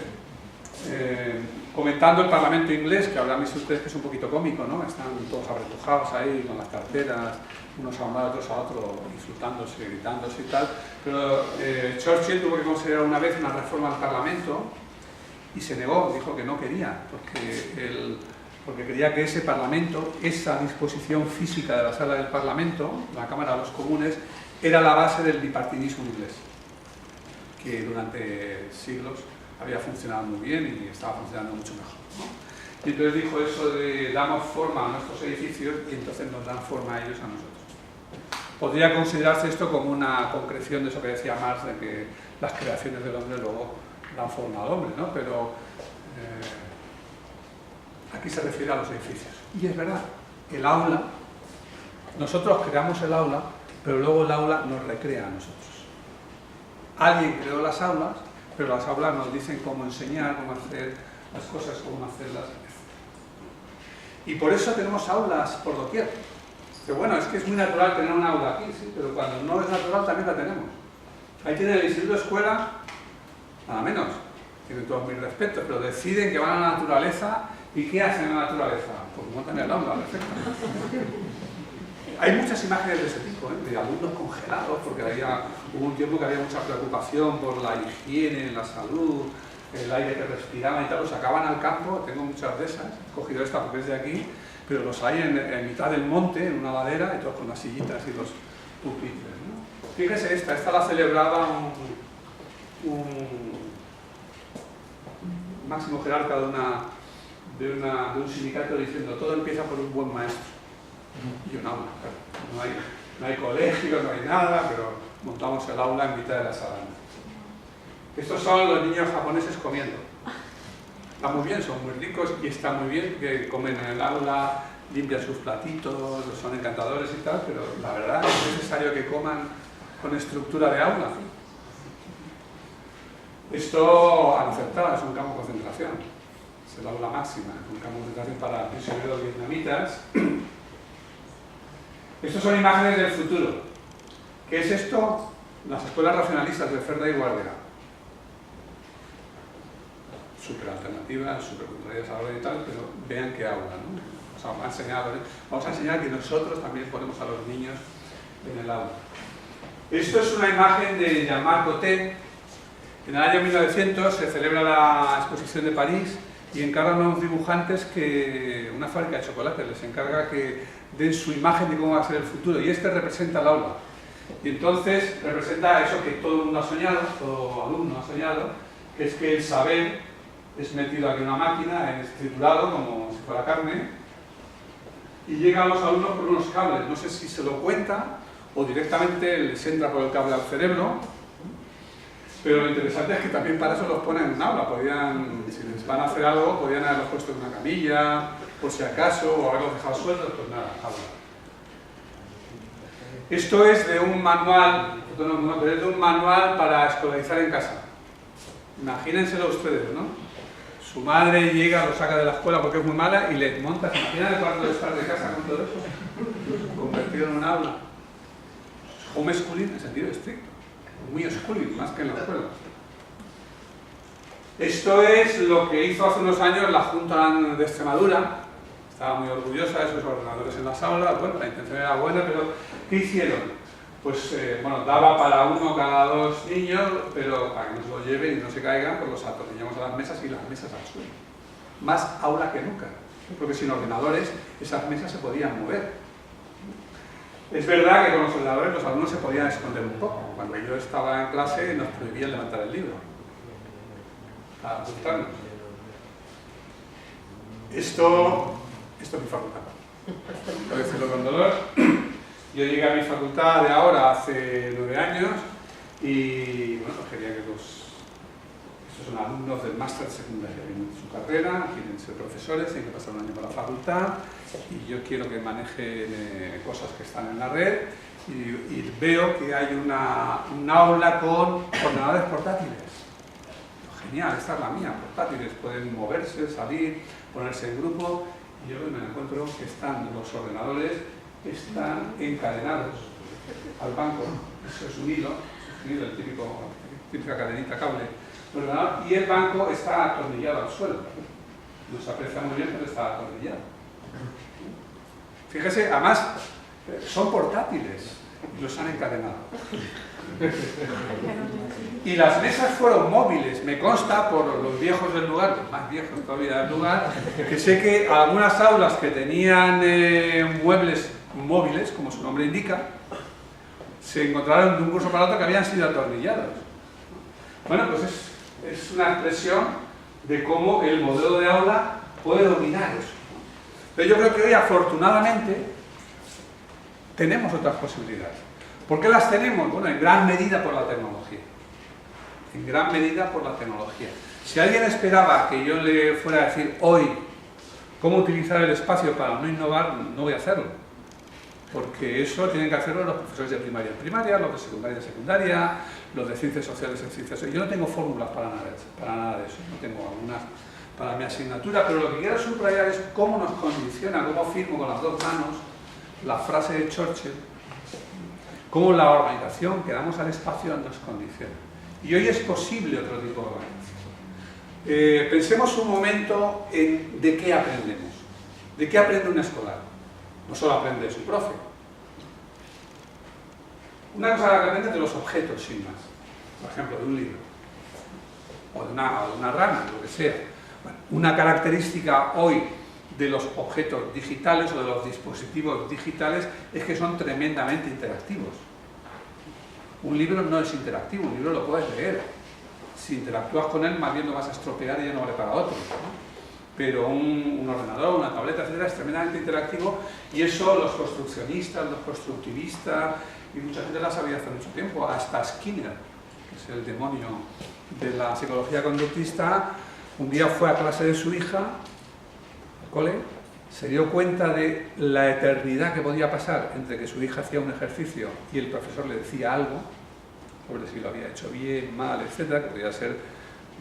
Comentando el Parlamento inglés, que habrán visto ustedes que es un poquito cómico, ¿no? Están todos apretujados ahí con las carteras, unos a un lado, otros a otro, insultándose, gritándose y tal. Pero Churchill tuvo que considerar una vez una reforma al Parlamento y se negó, dijo que no quería, porque creía que ese Parlamento, esa disposición física de la sala del Parlamento, la Cámara de los Comunes, era la base del bipartidismo inglés, que durante siglos había funcionado muy bien y estaba funcionando mucho mejor, ¿no? Y entonces dijo eso de damos forma a nuestros edificios y entonces nos dan forma a ellos a nosotros. Podría considerarse esto como una concreción de eso que decía Marx, de que las creaciones del hombre luego dan forma al hombre, ¿no? Pero aquí se refiere a los edificios. Y es verdad, el aula, nosotros creamos el aula, pero luego el aula nos recrea a nosotros. Alguien creó las aulas, pero las aulas nos dicen cómo enseñar, cómo hacer las cosas, cómo hacerlas. Y por eso tenemos aulas por doquier. Que bueno, es que es muy natural tener una aula aquí, sí, pero cuando no es natural también la tenemos. Ahí tiene el Instituto de Escuela, nada menos, tienen todos mis respetos, pero deciden que van a la naturaleza. ¿Y qué hacen en la naturaleza? Pues montan el aula, perfecto. Hay muchas imágenes de ese tipo, de alumnos congelados, porque hubo un tiempo que había mucha preocupación por la higiene, la salud, el aire que respiraban y tal, los sacaban al campo, tengo muchas de esas, he cogido esta porque es de aquí, pero los hay en mitad del monte, en una ladera, y todos con las sillitas y los pupitres, ¿no? Fíjese esta la celebraba un máximo jerarca de un sindicato diciendo todo empieza por un buen maestro. Y un aula, claro. No hay colegio, no hay nada, pero montamos el aula en mitad de la sala. Estos son los niños japoneses comiendo. Está muy bien, son muy ricos y está muy bien que comen en el aula, limpian sus platitos, son encantadores y tal, pero la verdad es necesario que coman con estructura de aula. Esto, al aceptar, es un campo de concentración. Es el aula máxima, es un campo de concentración para prisioneros vietnamitas. Estas son imágenes del futuro. ¿Qué es esto? Las escuelas racionalistas de Ferda y Guardera. Súper alternativas, súper contrarias a la hora y tal, pero vean qué aula, ¿no? O sea, vamos a enseñar que nosotros también ponemos a los niños en el aula. Esto es una imagen de Jean-Marc Gaultier. En el año 1900 se celebra la exposición de París y encargan a unos dibujantes que una fábrica de chocolate les encarga que den su imagen de cómo va a ser el futuro, y este representa el aula. Y entonces representa eso que todo el mundo ha soñado, todo alumno ha soñado, que es que el saber es metido aquí en una máquina, es triturado como si fuera carne, y llega a los alumnos por unos cables. No sé si se lo cuenta o directamente les entra por el cable al cerebro, pero lo interesante es que también para eso los ponen en un aula. Si les van a hacer algo, podrían haberlos puesto en una camilla, por si acaso, o haberlos dejado sueltos, pues nada, aula. Esto es de un manual, pero es de un manual para escolarizar en casa. Imagínenselo ustedes, ¿no? Su madre llega, lo saca de la escuela porque es muy mala y le monta. ¿Se imaginan el cuarto de estar de casa con todo eso? Convertido en un aula. Homeschooling en sentido estricto. Muy schooling, más que en la escuela. Esto es lo que hizo hace unos años la Junta de Extremadura. Estaba muy orgullosa de sus ordenadores en las aulas. Bueno, la intención era buena, pero ¿qué hicieron? Pues, bueno, daba para uno cada dos niños, pero para que no se lo lleven y no se caigan, pues los atornillamos a las mesas y las mesas al suelo. Más aula que nunca, porque sin ordenadores esas mesas se podían mover. Es verdad que con los ordenadores los alumnos se podían esconder un poco. Cuando yo estaba en clase nos prohibían levantar el libro para ocultarnos. Esto es mi facultad. Por decirlo con dolor. Yo llegué a mi facultad de ahora hace 9 años y bueno, quería que estos son alumnos del máster secundario, tienen su carrera, quieren ser profesores, tienen que pasar un año por la facultad y yo quiero que manejen cosas que están en la red y veo que hay un aula con ordenadores portátiles. Genial, esta es la mía, portátiles, pueden moverse, salir, ponerse en grupo y yo me encuentro que los ordenadores están encadenados al banco, eso es un hilo, el típica cadenita cable, y el banco está atornillado al suelo. No se aprecia muy bien, pero está atornillado. Fíjese, además, son portátiles, los han encadenado. Y las mesas fueron móviles, me consta por los viejos del lugar, los más viejos todavía del lugar, que sé que algunas aulas que tenían muebles móviles, como su nombre indica, se encontraron de un curso para otro que habían sido atornillados. Bueno, pues es una expresión de cómo el modelo de aula puede dominar eso. Pero yo creo que hoy, afortunadamente, tenemos otras posibilidades. ¿Por qué las tenemos? Bueno, en gran medida por la tecnología. En gran medida por la tecnología. Si alguien esperaba que yo le fuera a decir hoy cómo utilizar el espacio para no innovar, no voy a hacerlo. Porque eso tienen que hacerlo los profesores de primaria en primaria, los de secundaria en secundaria, los de ciencias sociales en ciencias sociales. Yo no tengo fórmulas para nada de eso, no tengo algunas para mi asignatura, pero lo que quiero subrayar es cómo nos condiciona, cómo firmo con las dos manos la frase de Churchill, cómo la organización que damos al espacio nos condiciona. Y hoy es posible otro tipo de organización. Pensemos un momento en de qué aprendemos, de qué aprende un escolar. No solo aprende su profe, Una cosa que aprende de los objetos, sin más. Por ejemplo, de un libro. O de una rana, lo que sea. Bueno, una característica hoy de los objetos digitales o de los dispositivos digitales es que son tremendamente interactivos. Un libro no es interactivo, un libro lo puedes leer. Si interactúas con él, más bien lo vas a estropear y ya no vale para otro, ¿no? Pero un ordenador, una tableta, etcétera, es tremendamente interactivo, y eso los construccionistas, los constructivistas y mucha gente lo ha sabido hace mucho tiempo. Hasta Skinner, que es el demonio de la psicología conductista, un día fue a clase de su hija, al cole, se dio cuenta de la eternidad que podía pasar entre que su hija hacía un ejercicio y el profesor le decía algo sobre si lo había hecho bien, mal, etcétera, que podía ser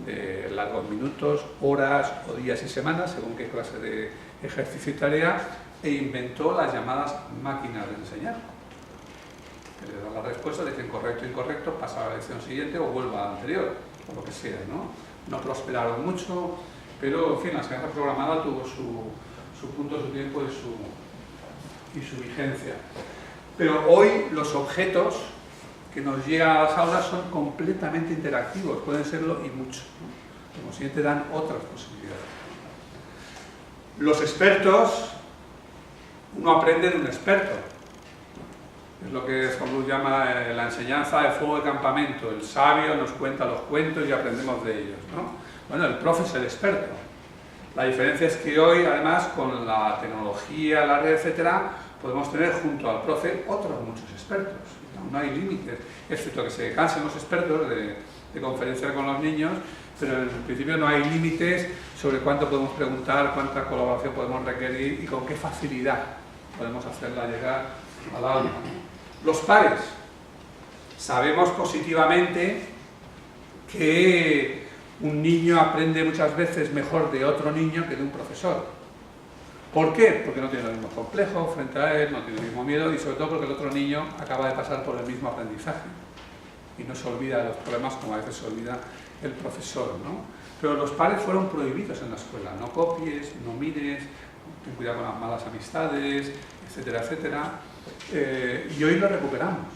de largos minutos, horas o días y semanas, según qué clase de ejercicio y tarea, e inventó las llamadas máquinas de enseñar. Que le dan la respuesta, dicen correcto, incorrecto, pasa a la lección siguiente o vuelva a la anterior, o lo que sea, ¿no? No prosperaron mucho, pero en fin, la enseñanza programada tuvo su punto, su tiempo y su vigencia. Pero hoy los objetos que nos llegan a las aulas son completamente interactivos, pueden serlo y mucho, ¿no? Como siguiente dan otras posibilidades. Los expertos, uno aprende de un experto. Es lo que Scott llama la enseñanza de fuego de campamento. El sabio nos cuenta los cuentos y aprendemos de ellos, ¿no? Bueno, el profe es el experto. La diferencia es que hoy, además, con la tecnología, la red, etcétera, podemos tener junto al profe otros muchos expertos. No hay límites, excepto que se cansen los expertos de conferenciar con los niños, pero en principio no hay límites sobre cuánto podemos preguntar, cuánta colaboración podemos requerir y con qué facilidad podemos hacerla llegar al aula. Los pares. Sabemos positivamente que un niño aprende muchas veces mejor de otro niño que de un profesor. ¿Por qué? Porque no tiene los mismos complejos frente a él, no tiene el mismo miedo y sobre todo porque el otro niño acaba de pasar por el mismo aprendizaje y no se olvida de los problemas como a veces se olvida el profesor, ¿no? Pero los pares fueron prohibidos en la escuela. No copies, no mires, ten cuidado con las malas amistades, etcétera, etcétera. Y hoy lo recuperamos.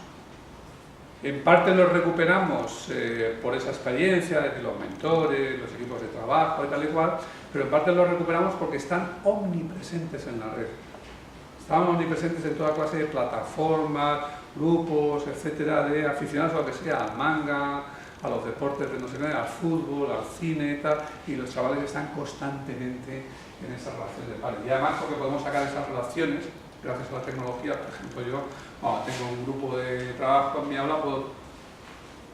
En parte lo recuperamos por esa experiencia de los mentores, los equipos de trabajo y tal y cual, pero en parte lo recuperamos porque están omnipresentes en la red. Están omnipresentes en toda clase de plataformas, grupos, etcétera, de aficionados a lo que sea, al manga, a los deportes de no sé qué, al fútbol, al cine y tal, y los chavales están constantemente en esas relaciones de pares. Y además porque podemos sacar esas relaciones gracias a la tecnología. Por ejemplo, yo tengo un grupo de trabajo en mi aula,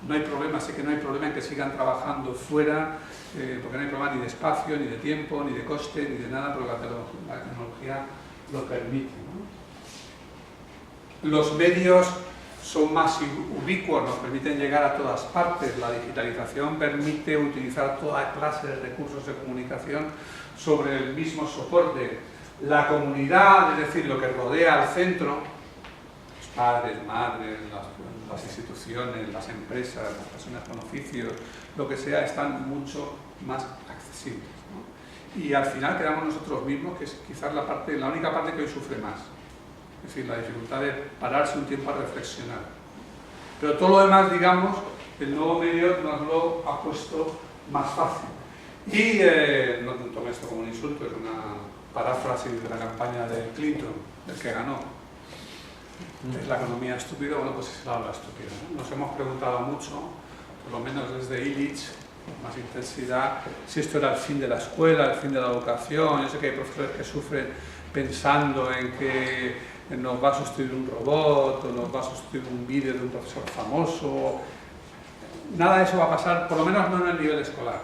no hay problema, sé que no hay problema en que sigan trabajando fuera, porque no hay problema ni de espacio, ni de tiempo, ni de coste, ni de nada, pero la tecnología lo permite, ¿no? Los medios son más ubicuos, nos permiten llegar a todas partes. La digitalización permite utilizar toda clase de recursos de comunicación sobre el mismo soporte. La comunidad, es decir, lo que rodea al centro, los padres, madres, las instituciones, las empresas, las personas con oficios, lo que sea, están mucho más accesibles, ¿no? Y al final quedamos nosotros mismos, que es quizás la única parte que hoy sufre más. Es decir, la dificultad de pararse un tiempo a reflexionar. Pero todo lo demás, digamos, el nuevo medio nos lo ha puesto más fácil. Y no tome esto como un insulto, es una paráfrasis de la campaña de Clinton, del que ganó. ¿Es la economía estúpida? Bueno, pues es la habla estúpida, ¿no? Nos hemos preguntado mucho, por lo menos desde Illich, con más intensidad, si esto era el fin de la escuela, el fin de la educación. Yo sé que hay profesores que sufren pensando en que nos va a sustituir un robot o nos va a sustituir un vídeo de un profesor famoso. Nada de eso va a pasar, por lo menos no en el nivel escolar,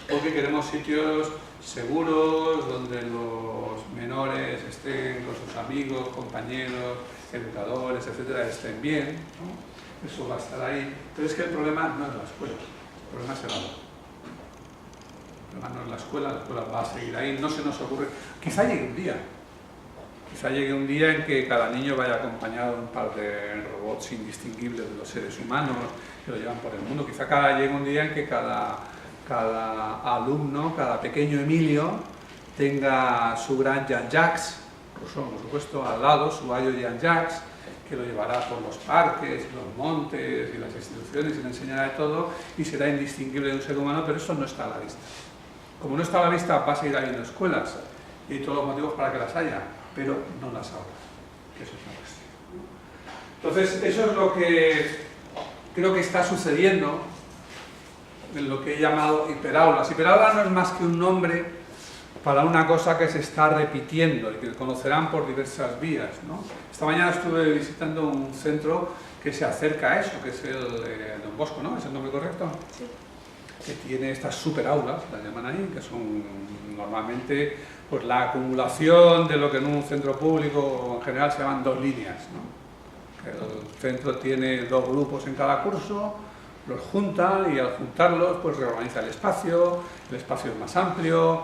porque queremos sitios seguros, donde los menores estén con sus amigos, compañeros, educadores, etcétera, estén bien, ¿no? Eso va a estar ahí. Pero es que el problema no es la escuela, el problema es el aula. El problema no es la escuela va a seguir ahí. No se nos ocurre, quizá llegue un día en que cada niño vaya acompañado de un par de robots indistinguibles de los seres humanos que lo llevan por el mundo. Quizá llegue un día en que cada alumno, cada pequeño Emilio, tenga su gran Jean-Jacques, por supuesto, al lado, su Ayo Jean-Jacques, que lo llevará por los parques, los montes y las instituciones y le enseñará de todo y será indistinguible de un ser humano, pero eso no está a la vista. Como no está a la vista, va a seguir habiendo escuelas y todos los motivos para que las haya, pero no las aulas, que eso es una cuestión. Entonces, eso es lo que creo que está sucediendo en lo que he llamado hiperaulas. Hiperaula no es más que un nombre para una cosa que se está repitiendo y que conocerán por diversas vías, ¿no? Esta mañana estuve visitando un centro que se acerca a eso, que es el Don Bosco, ¿no? ¿Es el nombre correcto? Sí. Que tiene estas superaulas, las llaman ahí, que son normalmente pues, la acumulación de lo que en un centro público en general se llaman 2 líneas, ¿no? El centro tiene 2 grupos en cada curso, los junta y al juntarlos pues reorganiza el espacio es más amplio,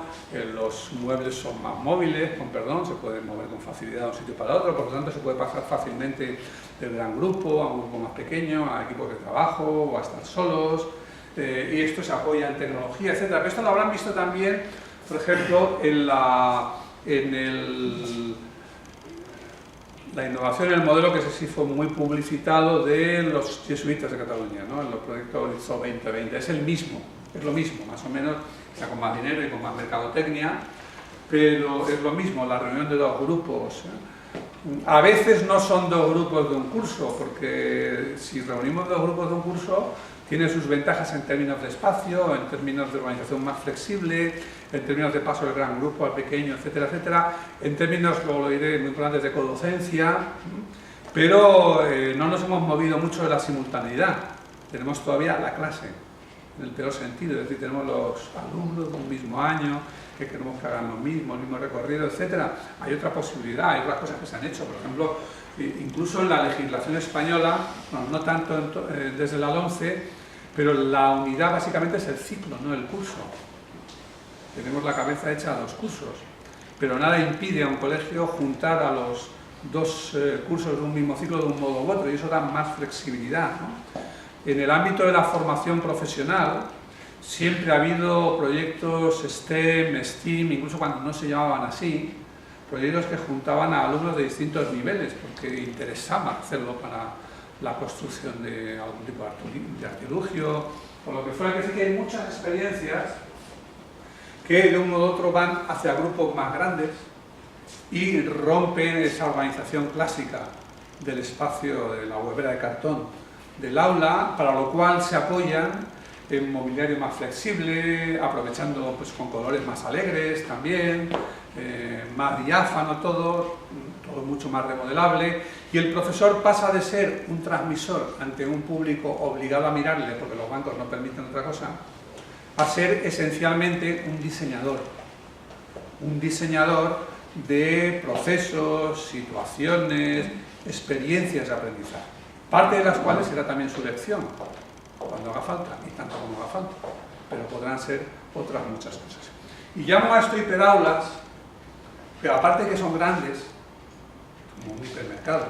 los muebles son más móviles, con perdón, se pueden mover con facilidad de un sitio para otro, por lo tanto se puede pasar fácilmente del gran grupo a un grupo más pequeño, a equipos de trabajo o a estar solos, y esto se apoya en tecnología, etc. Pero esto lo habrán visto también, por ejemplo, en la innovación, el modelo que sí fue muy publicitado de los jesuitas de Cataluña, ¿no? En los proyectos Horizon 2020. Es el mismo, es lo mismo, más o menos, ya con más dinero y con más mercadotecnia, pero es lo mismo, la reunión de 2 grupos. A veces no son 2 grupos de un curso, porque si reunimos 2 grupos de un curso, tiene sus ventajas en términos de espacio, en términos de organización más flexible, en términos de paso del gran grupo al pequeño, etcétera, etcétera, en términos, luego lo diré, muy importantes de codocencia, pero no nos hemos movido mucho de la simultaneidad. Tenemos todavía la clase, en el peor sentido, es decir, tenemos los alumnos de un mismo año, que queremos que hagan lo mismo, el mismo recorrido, etcétera. Hay otra posibilidad, hay otras cosas que se han hecho, por ejemplo, incluso en la legislación española, bueno, no tanto desde la 11, pero la unidad básicamente es el ciclo, no el curso. Tenemos la cabeza hecha a los cursos, pero nada impide a un colegio juntar a los 2 cursos de un mismo ciclo de un modo u otro, y eso da más flexibilidad, ¿no? En el ámbito de la formación profesional siempre ha habido proyectos STEM, STEAM, incluso cuando no se llamaban así, proyectos que juntaban a alumnos de distintos niveles, porque interesaba hacerlo para la construcción de algún tipo de artilugio, o lo que fuera, que sí que hay muchas experiencias que de un modo u otro van hacia grupos más grandes y rompen esa organización clásica del espacio de la huevera de cartón del aula, para lo cual se apoyan en mobiliario más flexible, aprovechando pues, con colores más alegres también, más diáfano todo mucho más remodelable, y el profesor pasa de ser un transmisor ante un público obligado a mirarle, porque los bancos no permiten otra cosa, a ser esencialmente un diseñador de procesos, situaciones, experiencias de aprendizaje, parte de las cuales será también su lección, cuando haga falta, y tanto como haga falta, pero podrán ser otras muchas cosas. Y llamo a esto hiperaulas, pero aparte de que son grandes, como un hipermercado,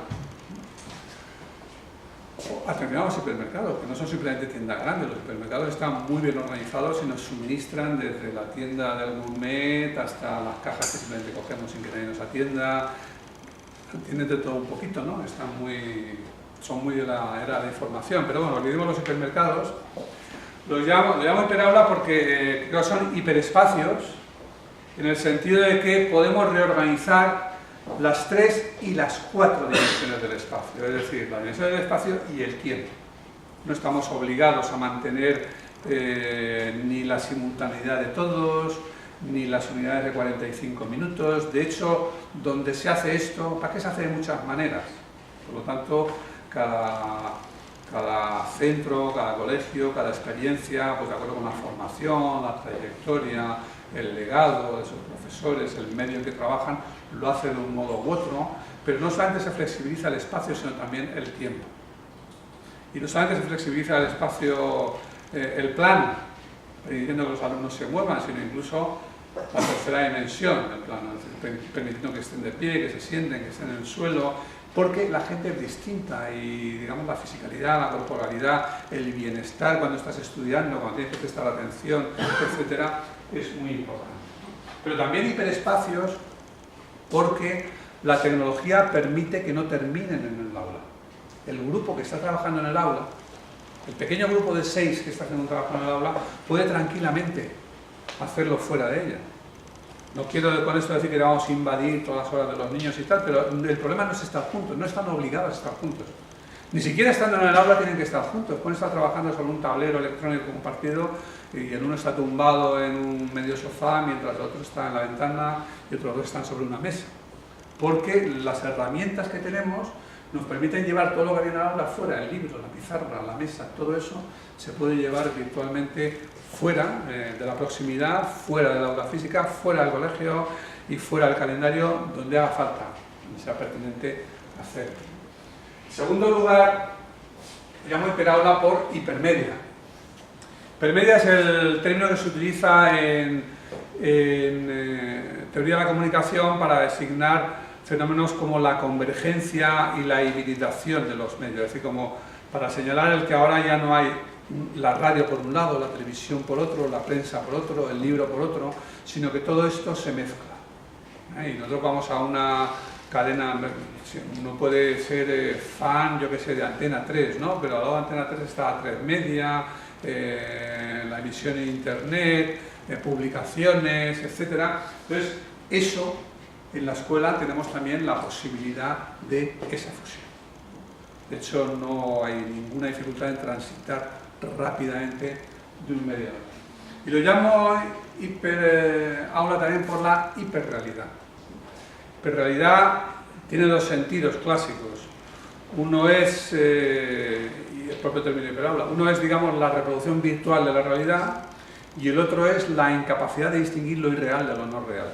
o determinados hipermercados, que no son simplemente tiendas grandes, los hipermercados están muy bien organizados y nos suministran desde la tienda del gourmet hasta las cajas que simplemente cogemos sin que nadie nos atienda, tienen de todo un poquito, ¿no? Son muy de la era de información, pero bueno, olvidemos los hipermercados. Lo llamo hiperaula porque creo que son hiperespacios, en el sentido de que podemos reorganizar las 3 y las 4 dimensiones del espacio, es decir, la dimensión del espacio y el tiempo. No estamos obligados a mantener ni la simultaneidad de todos, ni las unidades de 45 minutos. De hecho, donde se hace esto, ¿para qué se hace de muchas maneras? Por lo tanto, cada centro, cada colegio, cada experiencia, pues de acuerdo con la formación, la trayectoria, el legado de sus profesores, el medio en que trabajan, lo hace de un modo u otro, pero no solamente se flexibiliza el espacio, sino también el tiempo. Y no solamente se flexibiliza el espacio, el plan, permitiendo que los alumnos se muevan, sino incluso la tercera dimensión del plano, permitiendo que estén de pie, que se sienten, que estén en el suelo, porque la gente es distinta y, digamos, la fisicalidad, la corporalidad, el bienestar cuando estás estudiando, cuando tienes que prestar atención, etcétera, es muy importante. Pero también hiperespacios porque la tecnología permite que no terminen en el aula. El grupo que está trabajando en el aula, el pequeño grupo de 6 que está haciendo un trabajo en el aula, puede tranquilamente hacerlo fuera de ella. No quiero con esto decir que vamos a invadir todas las horas de los niños y tal, pero el problema no es estar juntos, no están obligados a estar juntos. Ni siquiera estando en el aula tienen que estar juntos, pueden estar trabajando sobre un tablero electrónico compartido y el uno está tumbado en un medio sofá mientras el otro está en la ventana y otros dos están sobre una mesa. Porque las herramientas que tenemos nos permiten llevar todo lo que hay en el aula fuera, el libro, la pizarra, la mesa, todo eso se puede llevar virtualmente fuera de la proximidad, fuera del aula física, fuera del colegio y fuera del calendario, donde haga falta, donde sea pertinente hacer. En segundo lugar, llamo hiperaula por hipermedia. Hipermedia es el término que se utiliza en teoría de la comunicación para designar fenómenos como la convergencia y la hibridación de los medios, es decir, como para señalar el que ahora ya no hay la radio por un lado, la televisión por otro, la prensa por otro, el libro por otro, sino que todo esto se mezcla. Y nosotros vamos a una cadena, uno puede ser fan, yo que sé, de Antena 3, ¿no? Pero al lado de Antena 3 está A3 Media, la emisión en internet, publicaciones, etc. Entonces, eso en la escuela tenemos también la posibilidad de esa fusión. De hecho, no hay ninguna dificultad en transitar rápidamente de un medio a otro. Y lo llamo hiperaula también por la hiperrealidad. Hiperrealidad tiene dos sentidos clásicos. Uno es, y el propio término hiperaula, uno es, digamos, la reproducción virtual de la realidad y el otro es la incapacidad de distinguir lo irreal de lo no real.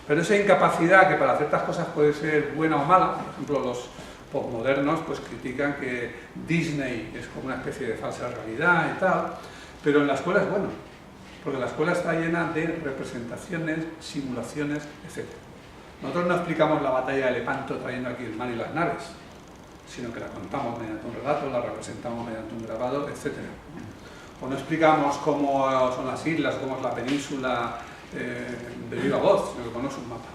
Pero esa incapacidad, que para ciertas cosas puede ser buena o mala, por ejemplo, los postmodernos pues critican que Disney es como una especie de falsa realidad y tal, pero en la escuela es bueno, porque la escuela está llena de representaciones, simulaciones, etc. Nosotros no explicamos la batalla de Lepanto trayendo aquí el mar y las naves, sino que la contamos mediante un relato, la representamos mediante un grabado, etc. O no explicamos cómo son las islas, cómo es la península de viva voz, sino que ponemos un mapa.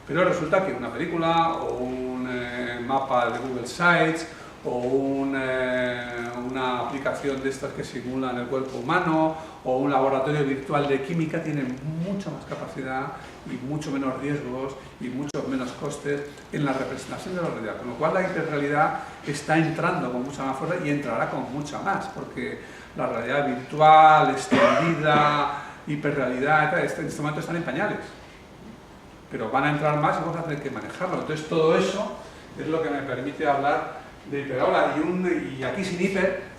Pero resulta que una película o un mapa de Google Sites o una aplicación de estas que simulan el cuerpo humano o un laboratorio virtual de química tienen mucha más capacidad y mucho menos riesgos y muchos menos costes en la representación de la realidad. Con lo cual la hiperrealidad está entrando con mucha más fuerza y entrará con mucha más, porque la realidad virtual, extendida, hiperrealidad, en este momento están en pañales. Pero van a entrar más y vamos a tener que manejarlo. Entonces todo eso es lo que me permite hablar de hiperaula. Y aquí sin hiper,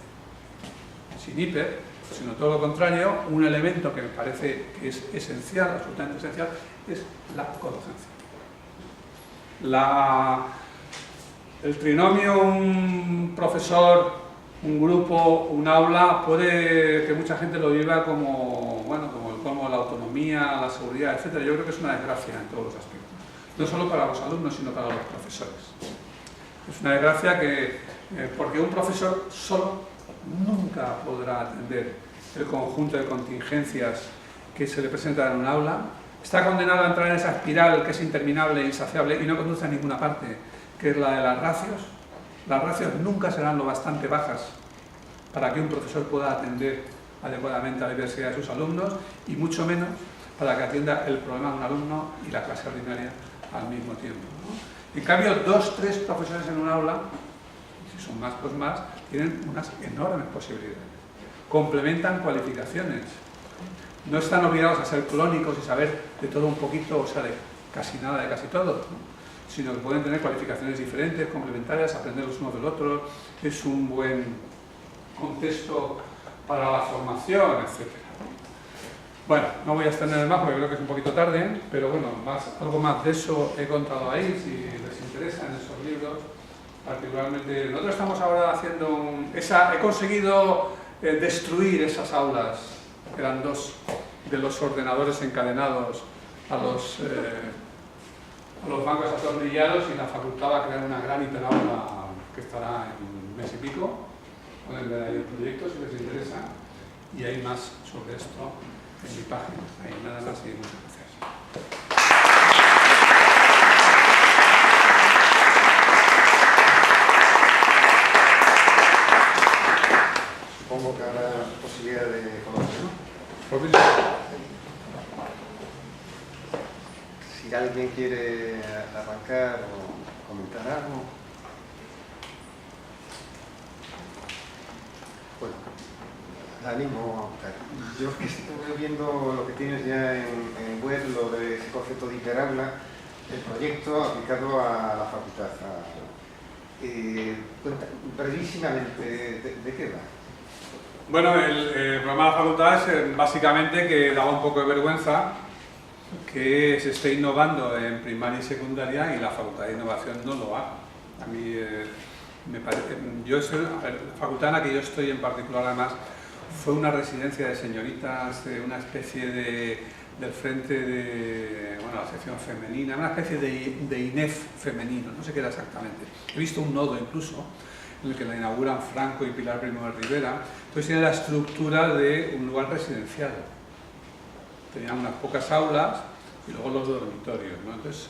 sino todo lo contrario, un elemento que me parece que es esencial, absolutamente esencial, es la codocencia. El trinomio, un profesor, un grupo, un aula, puede que mucha gente lo viva como, bueno, como el colmo de la autonomía, la seguridad, etc. Yo creo que es una desgracia en todos los aspectos. No solo para los alumnos, sino para los profesores. Es una desgracia porque un profesor solo nunca podrá atender el conjunto de contingencias que se le presentan en un aula. Está condenado a entrar en esa espiral que es interminable e insaciable y no conduce a ninguna parte, que es la de las ratios. Las ratios nunca serán lo bastante bajas para que un profesor pueda atender adecuadamente a la diversidad de sus alumnos y mucho menos para que atienda el problema de un alumno y la clase ordinaria al mismo tiempo, ¿no? En cambio, 2 o 3 profesores en un aula, si son más pues más, tienen unas enormes posibilidades. Complementan cualificaciones. No están obligados a ser clónicos y saber de todo un poquito, o sea, de casi nada de casi todo, ¿no? Sino que pueden tener cualificaciones diferentes, complementarias, aprender los unos del otro. Es un buen contexto para la formación, etc. Bueno, no voy a extender más porque creo que es un poquito tarde, pero bueno, algo más de eso he contado ahí, si les interesan esos libros. Particularmente, nosotros estamos ahora haciendo he conseguido destruir esas aulas, que eran 2 de los ordenadores encadenados a los bancos atornillados, y la facultad va a crear una gran hiperaula que estará en un mes y pico. Pueden ver ahí el proyecto si les interesa, y hay más sobre esto en mi página. Ahí nada más y muchas gracias. supongo que habrá posibilidad de conocer, ¿no? Si alguien quiere arrancar o comentar algo. Bueno, animo. Yo estuve viendo lo que tienes ya en web, lo de ese concepto de Hiperaula, el proyecto aplicado a la facultad. Brevísimamente, ¿de qué va? Bueno, el programa de la facultad es básicamente que daba un poco de vergüenza que se esté innovando en primaria y secundaria y la Facultad de Innovación no lo haga. A mí me parece... la facultad en la que yo estoy en particular, además, fue una residencia de señoritas, una especie del frente de... bueno, la sección femenina, una especie de INEF femenino, no sé qué era exactamente. He visto un nodo incluso, en el que la inauguran Franco y Pilar Primo de Rivera. Entonces tiene la estructura de un lugar residencial. Tenían unas pocas aulas y luego los dormitorios, ¿no? Entonces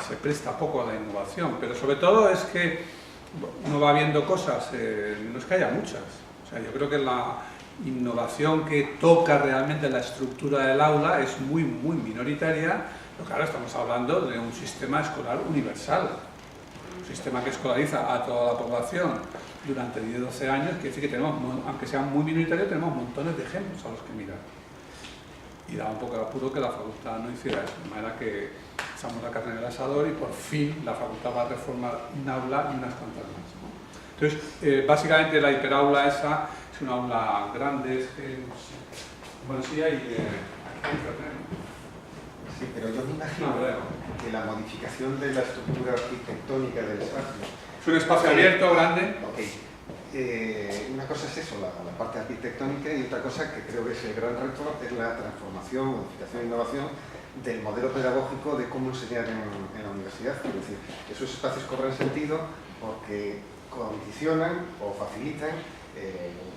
se presta poco a la innovación, pero sobre todo es que uno va viendo cosas, no es que haya muchas. O sea, yo creo que la innovación que toca realmente la estructura del aula es muy, muy minoritaria, pero claro, estamos hablando de un sistema escolar universal. Un sistema que escolariza a toda la población durante 10-12 años, quiere decir que tenemos, aunque sean muy minoritarios, tenemos montones de ejemplos a los que mirar. Y daba un poco de apuro que la facultad no hiciera eso, de manera que echamos la carne en el asador y por fin la facultad va a reformar un aula y unas cuantas más, ¿no? Entonces, básicamente la hiperaula esa es una aula grande, bueno, sí hay internet. Sí, pero yo me imagino que la modificación de la estructura arquitectónica del espacio... Es un espacio abierto, grande. Ok. Una cosa es eso, la parte arquitectónica, y otra cosa que creo que es el gran reto es la transformación, modificación e innovación del modelo pedagógico de cómo enseñar en la universidad. Es decir, esos espacios cobran sentido porque condicionan o facilitan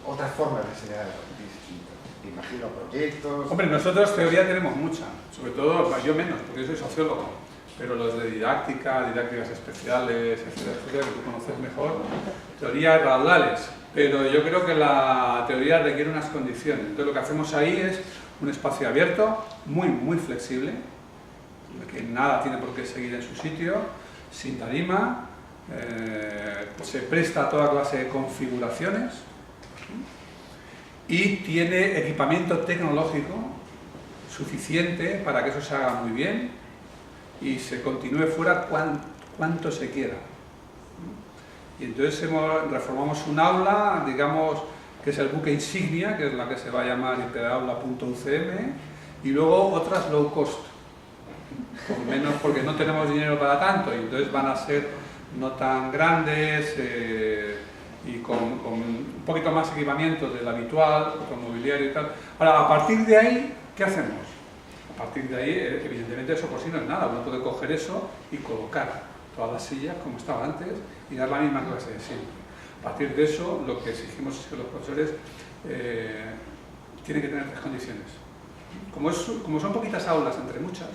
otras formas de enseñar distintas. Imagino proyectos... Hombre, nosotros teoría tenemos mucha, sobre todo, yo menos, porque yo soy sociólogo, pero los de didácticas especiales, etcétera, etcétera, que tú conoces mejor, teorías raudales, pero yo creo que la teoría requiere unas condiciones. Entonces lo que hacemos ahí es un espacio abierto, muy, muy flexible, que nada tiene por qué seguir en su sitio, sin tarima, se presta a toda clase de configuraciones y tiene equipamiento tecnológico suficiente para que eso se haga muy bien y se continúe fuera cuanto se quiera. Y entonces reformamos un aula, digamos, que es el buque insignia, que es la que se va a llamar hiperaula.ucm, y luego otras low cost, por menos porque no tenemos dinero para tanto, y entonces van a ser no tan grandes y con un poquito más equipamiento del habitual, con mobiliario y tal. Ahora, a partir de ahí, ¿qué hacemos? A partir de ahí, evidentemente eso por sí no es nada, uno puede coger eso y colocar todas las sillas como estaba antes y dar la misma clase de siempre. A partir de eso, lo que exigimos es que los profesores tienen que tener 3 condiciones. Como son poquitas aulas entre muchas,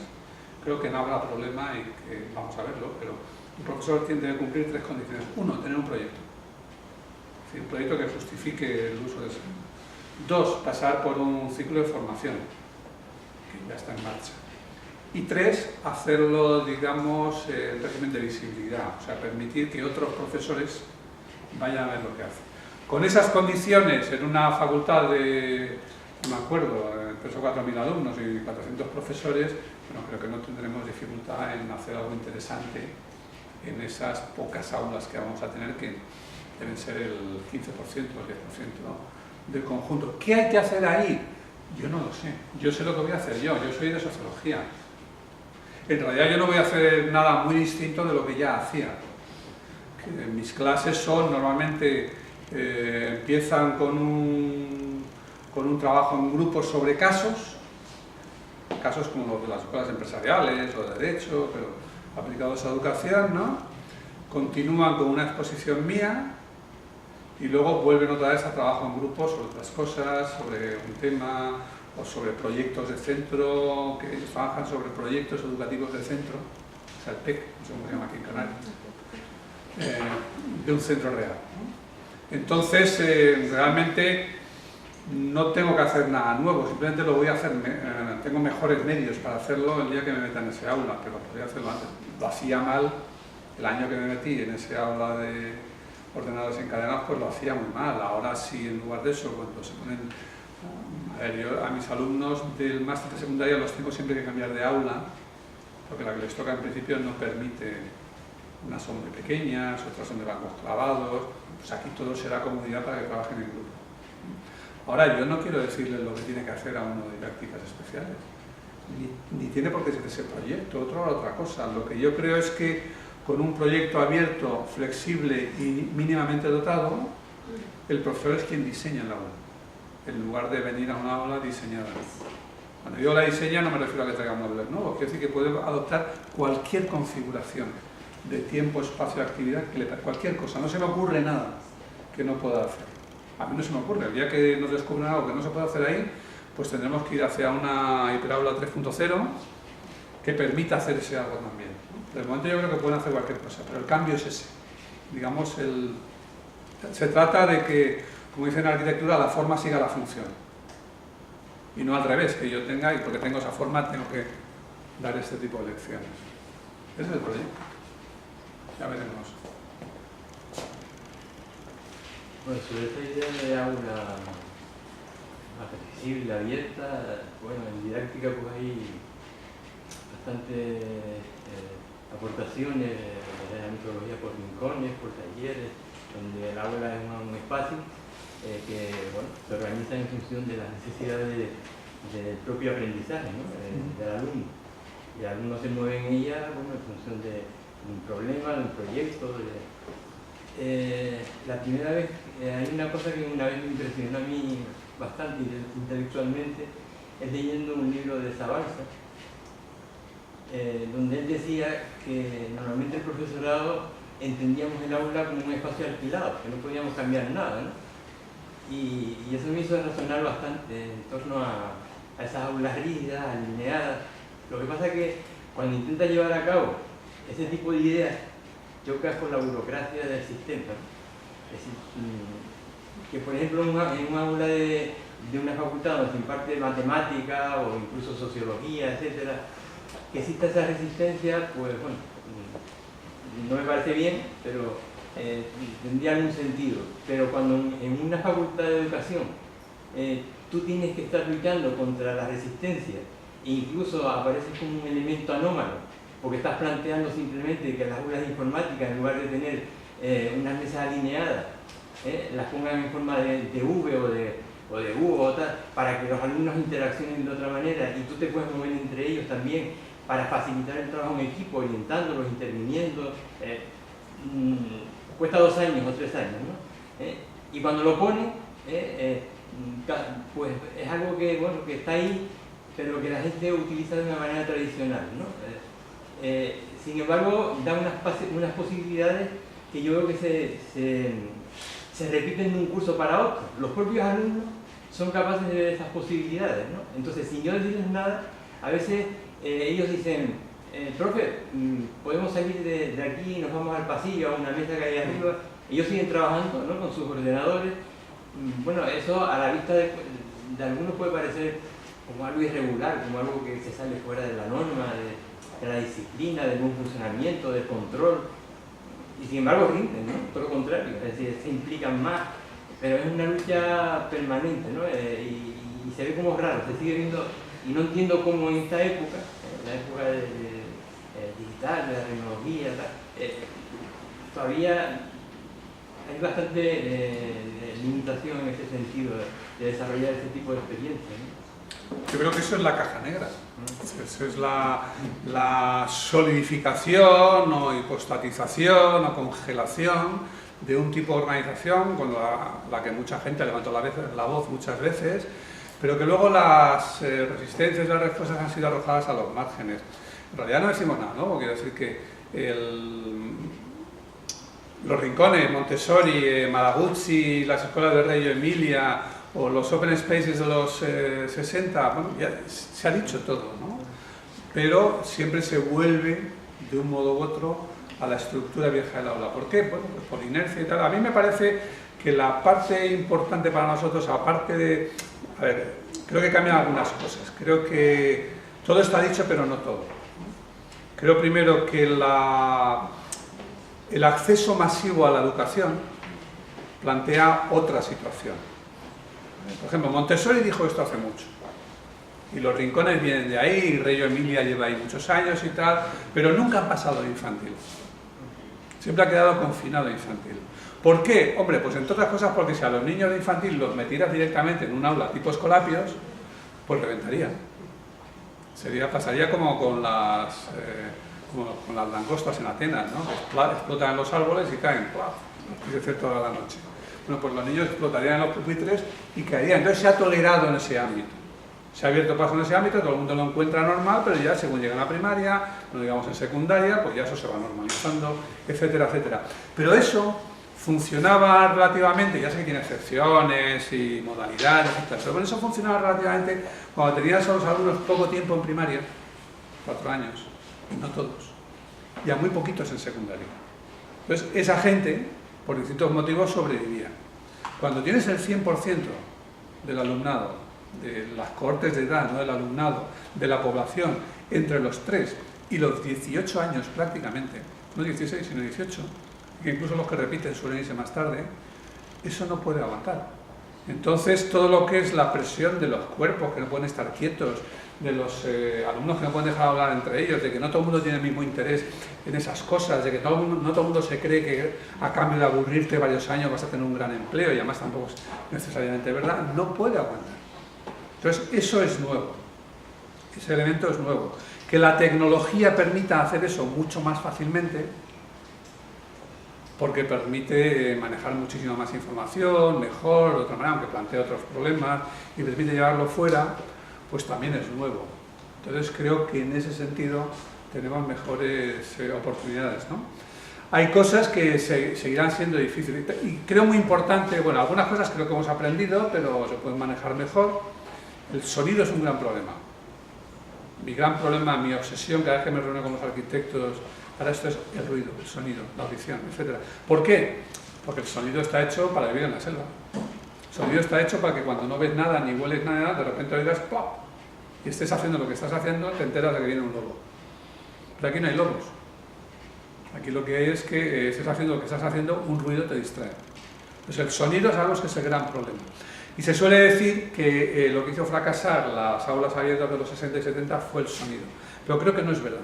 creo que no habrá problema y que vamos a verlo, pero un profesor tiene que cumplir 3 condiciones. 1, tener un proyecto. Es decir, un proyecto que justifique el uso de eso. 2, pasar por un ciclo de formación, que ya está en marcha. Y 3, hacerlo, digamos, en régimen de visibilidad, o sea, permitir que otros profesores vayan a ver lo que hacen. Con esas condiciones, en una facultad de, no me acuerdo, 3 o 4.000 alumnos y 400 profesores, bueno, creo que no tendremos dificultad en hacer algo interesante en esas pocas aulas que vamos a tener, que deben ser el 15% o el 10% del conjunto. ¿Qué hay que hacer ahí? Yo no lo sé. Yo sé lo que voy a hacer yo soy de sociología. En realidad yo no voy a hacer nada muy distinto de lo que ya hacía. Mis clases son, normalmente, empiezan con un trabajo en grupos sobre casos como los de las escuelas empresariales o de derecho, pero aplicados a educación, ¿no? Continúan con una exposición mía y luego vuelven otra vez a trabajo en grupos sobre otras cosas, sobre un tema o sobre proyectos de centro, que ellos trabajan sobre proyectos educativos de centro, o sea, el PEC, no sé cómo se llama aquí en Canarias, de un centro real, ¿no? Entonces, realmente no tengo que hacer nada nuevo, simplemente lo voy a hacer, tengo mejores medios para hacerlo el día que me meta en ese aula, pero podría hacerlo antes. Lo hacía mal el año que me metí en ese aula de ordenadores encadenados, pues lo hacía muy mal. Ahora sí, en lugar de eso, cuando se ponen... A ver, yo a mis alumnos del máster de secundaria los tengo siempre que cambiar de aula, porque la que les toca en principio no permite, unas son muy pequeñas, otras son de bancos clavados, pues aquí todo será comodidad para que trabajen en grupo. Ahora, yo no quiero decirles lo que tiene que hacer a uno de prácticas especiales, ni tiene por qué ser ese proyecto, otro a otra cosa. Lo que yo creo es que con un proyecto abierto, flexible y mínimamente dotado, el profesor es quien diseña el aula, en lugar de venir a una aula diseñada. Cuando yo la diseño no me refiero a que traiga muebles nuevos, quiero decir que puede adoptar cualquier configuración de tiempo, espacio, actividad, cualquier cosa. No se me ocurre nada que no pueda hacer. A mí no se me ocurre. El día que nos descubran algo que no se puede hacer ahí, pues tendremos que ir hacia una hiperaula 3.0 que permita hacer ese algo también. De momento yo creo que pueden hacer cualquier cosa, pero el cambio es ese. Digamos, se trata de que, como dice en arquitectura, la forma siga la función. Y no al revés, que yo tenga, y porque tengo esa forma, tengo que dar este tipo de lecciones. Ese es el proyecto. Ya veremos. Bueno, sobre esta idea de aula accesible, abierta, bueno, en didáctica pues hay bastantes aportaciones de la metodología por rincones, por talleres, donde el aula es un espacio que bueno, se organiza en función de las necesidades del propio aprendizaje, ¿no? Del alumno. Y el alumno se mueve en ella bueno, en función de un problema, de un proyecto. La primera vez, hay una cosa que una vez me impresionó a mí bastante intelectualmente, es leyendo un libro de Zabalza, donde él decía que normalmente el profesorado entendíamos el aula como un espacio alquilado, que no podíamos cambiar nada, ¿no? Y eso me hizo razonar bastante en torno a esas aulas rígidas, alineadas. Lo que pasa es que cuando intentas llevar a cabo ese tipo de ideas, chocas con la burocracia del sistema, ¿no? Es decir, que por ejemplo en un aula de una facultad donde se imparte matemática o incluso sociología, etcétera, que exista esa resistencia, pues bueno, no me parece bien, pero tendría algún sentido. Pero cuando en una facultad de educación tú tienes que estar luchando contra la resistencia e incluso apareces como un elemento anómalo, porque estás planteando simplemente que las aulas de informática, en lugar de tener unas mesas alineadas, las pongan en forma de V o de U o tal, para que los alumnos interaccionen de otra manera y tú te puedes mover entre ellos también para facilitar el trabajo en equipo, orientándolos, interviniendo. Cuesta 2 años o 3 años, ¿no? Y cuando lo ponen, pues es algo que, bueno, que está ahí, pero que la gente utiliza de una manera tradicional, ¿no? Sin embargo, da unas posibilidades que yo veo que se repiten de un curso para otro. Los propios alumnos son capaces de ver esas posibilidades, ¿no? Entonces, sin yo decirles nada, a veces ellos dicen, profe, podemos salir de aquí y nos vamos al pasillo, a una mesa que hay arriba. Ellos siguen trabajando, ¿no? Con sus ordenadores. Bueno, eso a la vista de algunos puede parecer como algo irregular, como algo que se sale fuera de la norma, de la disciplina, del buen funcionamiento, del control. Y sin embargo rinden, ¿no? Todo lo contrario, es decir, se implican más, pero es una lucha permanente, ¿no? Y se ve como raro, se sigue viendo, y no entiendo cómo en esta época, la época digital, de la tecnología, todavía hay bastante limitación en ese sentido de desarrollar ese tipo de experiencias, ¿no? Yo creo que eso es la caja negra. Eso es la solidificación o hipostatización o congelación de un tipo de organización con la que mucha gente levantó la voz muchas veces, pero que luego las resistencias y las respuestas han sido arrojadas a los márgenes. En realidad no decimos nada, ¿no? Quiero decir que los rincones, Montessori, Malaguzzi, las escuelas de Reggio Emilia o los open spaces de los 60, bueno, ya se ha dicho todo, ¿no? Pero siempre se vuelve de un modo u otro a la estructura vieja del aula. ¿Por qué? Bueno, pues por inercia y tal. A mí me parece que la parte importante para nosotros, aparte de... A ver, creo que cambian algunas cosas. Creo que todo está dicho, pero no todo. Creo primero que el acceso masivo a la educación plantea otra situación. Por ejemplo, Montessori dijo esto hace mucho. Y los rincones vienen de ahí, y Reggio Emilia lleva ahí muchos años y tal, pero nunca han pasado de infantil. Siempre ha quedado confinado a infantil. ¿Por qué? Hombre, pues entre otras cosas porque si a los niños de infantil los metieras directamente en un aula tipo Escolapios, pues reventarían. Pasaría como con las langostas en Atenas, ¿no? Que explotan en los árboles y caen, ¡plaf! Los pupitres toda la noche. Bueno, pues los niños explotarían en los pupitres y caerían. Entonces se ha tolerado en ese ámbito. Se ha abierto paso en ese ámbito, todo el mundo lo encuentra normal, pero ya según llega a la primaria, no digamos en secundaria, pues ya eso se va normalizando, etcétera, etcétera. Pero eso funcionaba relativamente, ya sé que tiene excepciones y modalidades, etcétera, pero eso funcionaba relativamente cuando tenías a los alumnos poco tiempo en primaria, 4 años, y no todos, y a muy poquitos en secundaria. Entonces, esa gente, por distintos motivos, sobrevivía. Cuando tienes el 100% del alumnado, de las cohortes de edad, no del alumnado, de la población, entre los 3 y los 18 años prácticamente, no 16 sino 18, que incluso los que repiten suelen irse más tarde, eso no puede aguantar. Entonces todo lo que es la presión de los cuerpos que no pueden estar quietos, de los alumnos que no pueden dejar hablar entre ellos, de que no todo el mundo tiene el mismo interés en esas cosas, de que no todo el mundo se cree que a cambio de aburrirte varios años vas a tener un gran empleo, y además tampoco es necesariamente verdad, no puede aguantar. Entonces eso es nuevo, ese elemento es nuevo. Que la tecnología permita hacer eso mucho más fácilmente, porque permite manejar muchísima más información, mejor, de otra manera, aunque plantea otros problemas, y permite llevarlo fuera, pues también es nuevo. Entonces creo que en ese sentido tenemos mejores oportunidades, ¿no? Hay cosas que seguirán siendo difíciles, y creo muy importante, bueno, algunas cosas creo que hemos aprendido, pero se pueden manejar mejor. El sonido es un gran problema. Mi gran problema, mi obsesión cada vez que me reúno con los arquitectos, para esto es el ruido, el sonido, la audición, etc. ¿Por qué? Porque el sonido está hecho para vivir en la selva. El sonido está hecho para que cuando no ves nada ni hueles nada, de repente oigas ¡plop! Y estés haciendo lo que estás haciendo, te enteras de que viene un lobo. Pero aquí no hay lobos. Aquí lo que hay es que estés haciendo lo que estás haciendo, un ruido te distrae. Entonces el sonido sabemos que es el gran problema. Y se suele decir que lo que hizo fracasar las aulas abiertas de los 60 y 70 fue el sonido. Pero creo que no es verdad.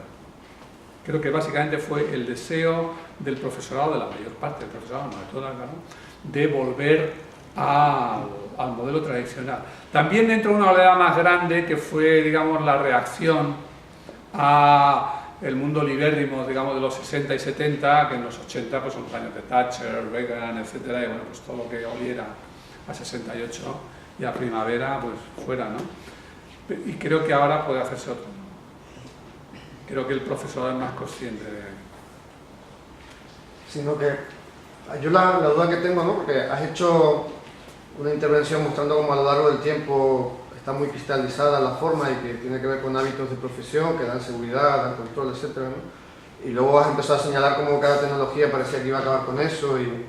Creo que básicamente fue el deseo del profesorado, de la mayor parte del profesorado, no de todas, ¿no?, de volver al modelo tradicional. También dentro de una oleada más grande que fue, digamos, la reacción al mundo libérrimo, digamos, de los 60 y 70, que en los 80 pues, son los años de Thatcher, Reagan, etcétera, y bueno, pues todo lo que oliera a 68 y a primavera, pues fuera, ¿no? Y creo que ahora puede hacerse otro. Creo que el profesorado es más consciente de... Sino que yo la duda que tengo, ¿no?, porque has hecho una intervención mostrando cómo a lo largo del tiempo está muy cristalizada la forma y que tiene que ver con hábitos de profesión que dan seguridad, dan control, etcétera, ¿no? Y luego has empezado a señalar cómo cada tecnología parecía que iba a acabar con eso y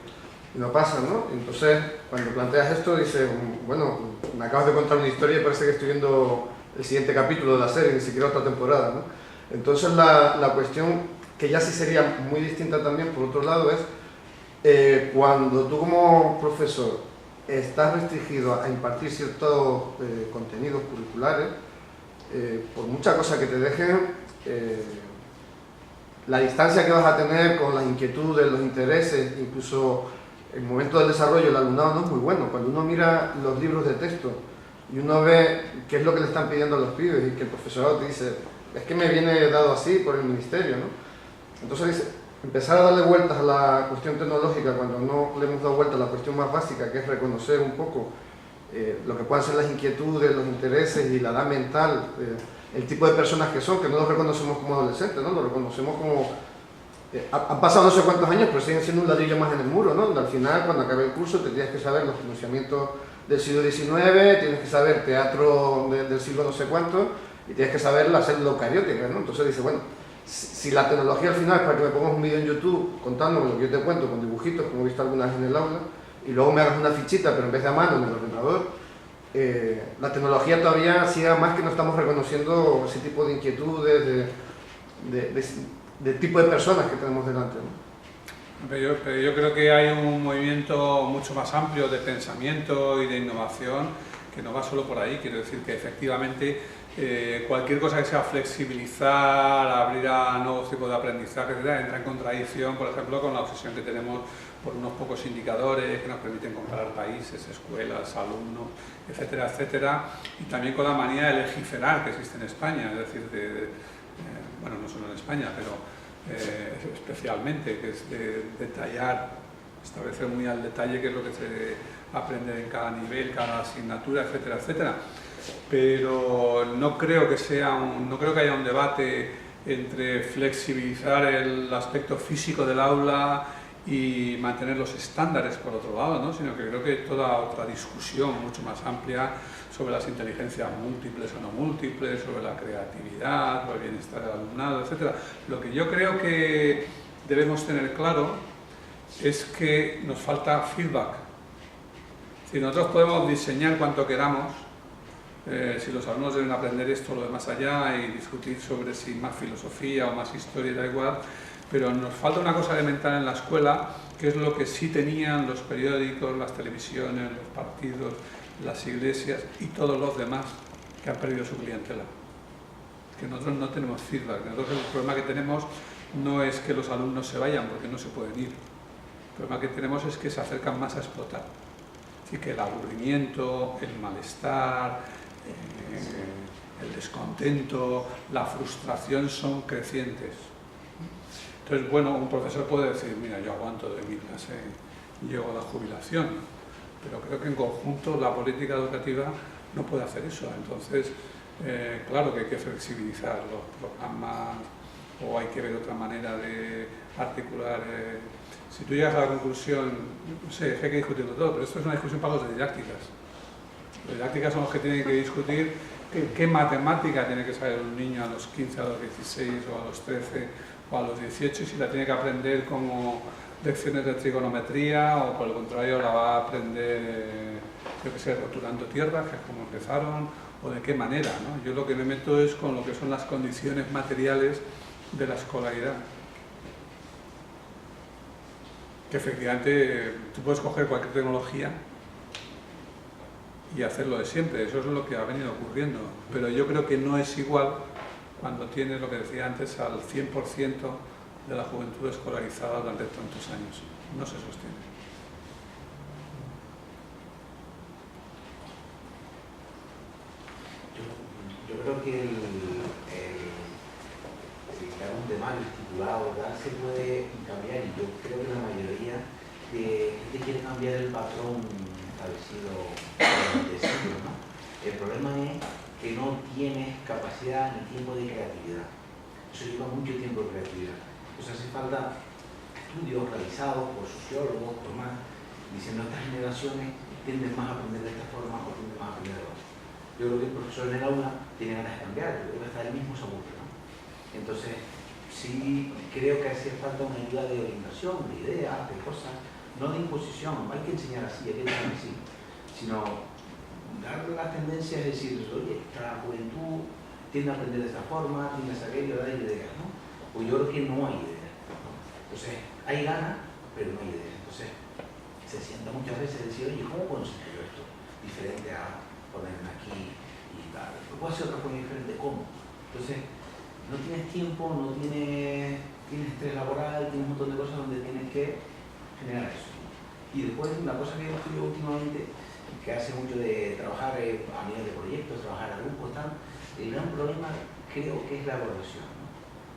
no pasa, ¿no? Entonces, cuando planteas esto, dices, bueno, me acabas de contar una historia y parece que estoy viendo el siguiente capítulo de la serie, ni siquiera otra temporada, ¿no? Entonces, la cuestión, que ya sí sería muy distinta también, por otro lado, es cuando tú como profesor estás restringido a impartir ciertos contenidos curriculares, por mucha cosa que te dejen, la distancia que vas a tener con las inquietudes, los intereses, incluso el momento del desarrollo del alumnado no es muy bueno. Cuando uno mira los libros de texto y uno ve qué es lo que le están pidiendo a los pibes y que el profesorado te dice, es que me viene dado así por el ministerio, ¿no? Entonces dice, empezar a darle vueltas a la cuestión tecnológica cuando no le hemos dado vuelta a la cuestión más básica, que es reconocer un poco lo que puedan ser las inquietudes, los intereses y la edad mental, el tipo de personas que son, que no los reconocemos como adolescentes, ¿no? Los reconocemos como... han pasado no sé cuántos años, pero siguen siendo un ladrillo más en el muro, ¿no? Donde al final, cuando acabe el curso, te tienes que saber los pronunciamientos del siglo XIX, tienes que saber teatro del siglo no sé cuánto, y tienes que saber la célula eucariótica, ¿no? Entonces dice, bueno, si la tecnología al final es para que me pongas un vídeo en YouTube contándome lo que yo te cuento con dibujitos, como he visto algunas en el aula, y luego me hagas una fichita, pero en vez de a mano en el ordenador, la tecnología todavía sigue más que no estamos reconociendo ese tipo de inquietudes, de tipo de personas que tenemos delante, ¿no? Pero yo creo que hay un movimiento mucho más amplio de pensamiento y de innovación que no va solo por ahí. Quiero decir que efectivamente cualquier cosa que sea flexibilizar, abrir a nuevos tipos de aprendizaje, etcétera, entra en contradicción, por ejemplo, con la obsesión que tenemos por unos pocos indicadores que nos permiten comparar países, escuelas, alumnos, etcétera, etcétera, y también con la manía de legislar que existe en España, es decir, bueno, no solo en España, pero especialmente, que es de detallar, establecer muy al detalle qué es lo que se aprende en cada nivel, cada asignatura, etcétera, etcétera. Pero no creo que haya un debate entre flexibilizar el aspecto físico del aula y mantener los estándares por otro lado, ¿no? Sino que creo que toda otra discusión mucho más amplia sobre las inteligencias múltiples o no múltiples, sobre la creatividad, sobre el bienestar del alumnado, etc. Lo que yo creo que debemos tener claro es que nos falta feedback. Si nosotros podemos diseñar cuanto queramos, si los alumnos deben aprender esto o lo de más allá y discutir sobre si más filosofía o más historia, da igual, pero nos falta una cosa elemental en la escuela, que es lo que sí tenían los periódicos, las televisiones, los partidos, las iglesias y todos los demás que han perdido su clientela. Que nosotros no tenemos feedback. Nosotros el problema que tenemos no es que los alumnos se vayan, porque no se pueden ir. El problema que tenemos es que se acercan más a explotar. Así que el aburrimiento, el malestar, el descontento, la frustración son crecientes. Entonces, bueno, un profesor puede decir, mira, yo aguanto de mi clase, llego a la jubilación, pero creo que en conjunto la política educativa no puede hacer eso. Entonces, claro que hay que flexibilizar los programas o hay que ver otra manera de articular. Si tú llegas a la conclusión, no sé, es que hay que discutirlo todo, pero esto es una discusión para los de didácticas. Los didácticas son los que tienen que discutir qué matemática tiene que saber un niño a los 15, a los 16 o a los 13 o a los 18 y si la tiene que aprender como lecciones de trigonometría o por el contrario la va a aprender, yo que sé, rotulando tierras, que es como empezaron, o de qué manera, ¿no? Yo lo que me meto es con lo que son las condiciones materiales de la escolaridad. Que efectivamente tú puedes coger cualquier tecnología y hacerlo de siempre, eso es lo que ha venido ocurriendo, pero yo creo que no es igual cuando tienes, lo que decía antes, al 100% de la juventud escolarizada durante tantos años. No se sostiene. Yo creo que el un tema estipulado se puede cambiar y yo creo que la mayoría de gente quiere cambiar el patrón establecido durante siglos, ¿no? El problema es que no tienes capacidad ni tiempo de creatividad. Eso lleva mucho tiempo de creatividad. Entonces hace falta estudios realizados por sociólogos, por más, diciendo estas generaciones tienden más a aprender de esta forma o tienden más a aprender de otra. Yo creo que el profesor en el aula tiene ganas de cambiar, yo creo que hasta él mismo se aburre, ¿no? Entonces, sí creo que hace falta una ayuda de orientación, de ideas, de cosas, no de imposición, no hay que enseñar así, hay que enseñar así, sino dar las tendencias, es decir, oye, esta juventud tiende a aprender de esta forma, tiende a saber y dar ideas, ¿no? Pues yo creo que no hay ideas, ¿no? Entonces, hay ganas, pero no hay ideas. Entonces, se sienta muchas veces decir, oye, ¿cómo puedo enseñar esto? Diferente a ponerme aquí y tal. ¿Puedo hacer otra forma diferente? ¿Cómo? Entonces, no tienes tiempo, no tienes estrés laboral, tienes un montón de cosas donde tienes que generar eso. Y después, una cosa que he estudiado últimamente, que hace mucho de trabajar a nivel de proyectos, trabajar a grupos, tal, el gran problema creo que es la evaluación, ¿no?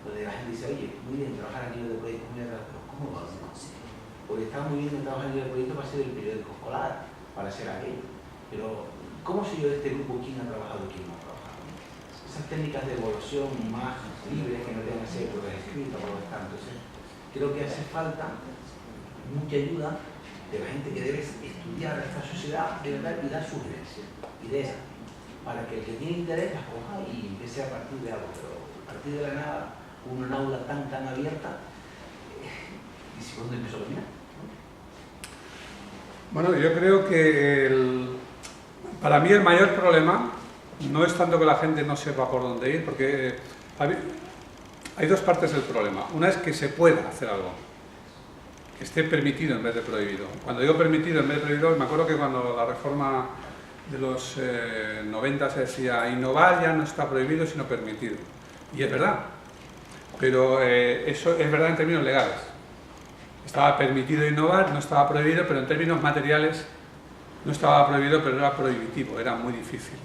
Donde la gente dice, oye, muy bien trabajar a nivel de proyectos, muy bien, pero ¿cómo lo hacemos? Porque está muy bien trabajar a nivel de proyectos para hacer el periódico escolar, para hacer aquello. Pero, ¿cómo sé yo de este grupo quién ha trabajado y quién no ha trabajado? Esas técnicas de evaluación más libres que no tengan que ser por escrito, por lo tanto. Entonces, creo que hace falta mucha ayuda de la gente que debe estudiar esta sociedad de verdad y dar sugerencias, ideas, para que el que tiene interés las coja y empiece a partir de algo, pero a partir de la nada, con una aula tan abierta, ¿y si por dónde empezó a caminar? Bueno, yo creo que para mí el mayor problema no es tanto que la gente no sepa por dónde ir, porque hay dos partes del problema. Una es que se pueda hacer algo, que esté permitido en vez de prohibido. Cuando digo permitido en vez de prohibido, me acuerdo que cuando la reforma de los 90 se decía innovar ya no está prohibido sino permitido. Y es verdad, pero eso es verdad en términos legales. Estaba permitido innovar, no estaba prohibido, pero en términos materiales no estaba prohibido, pero era prohibitivo, era muy difícil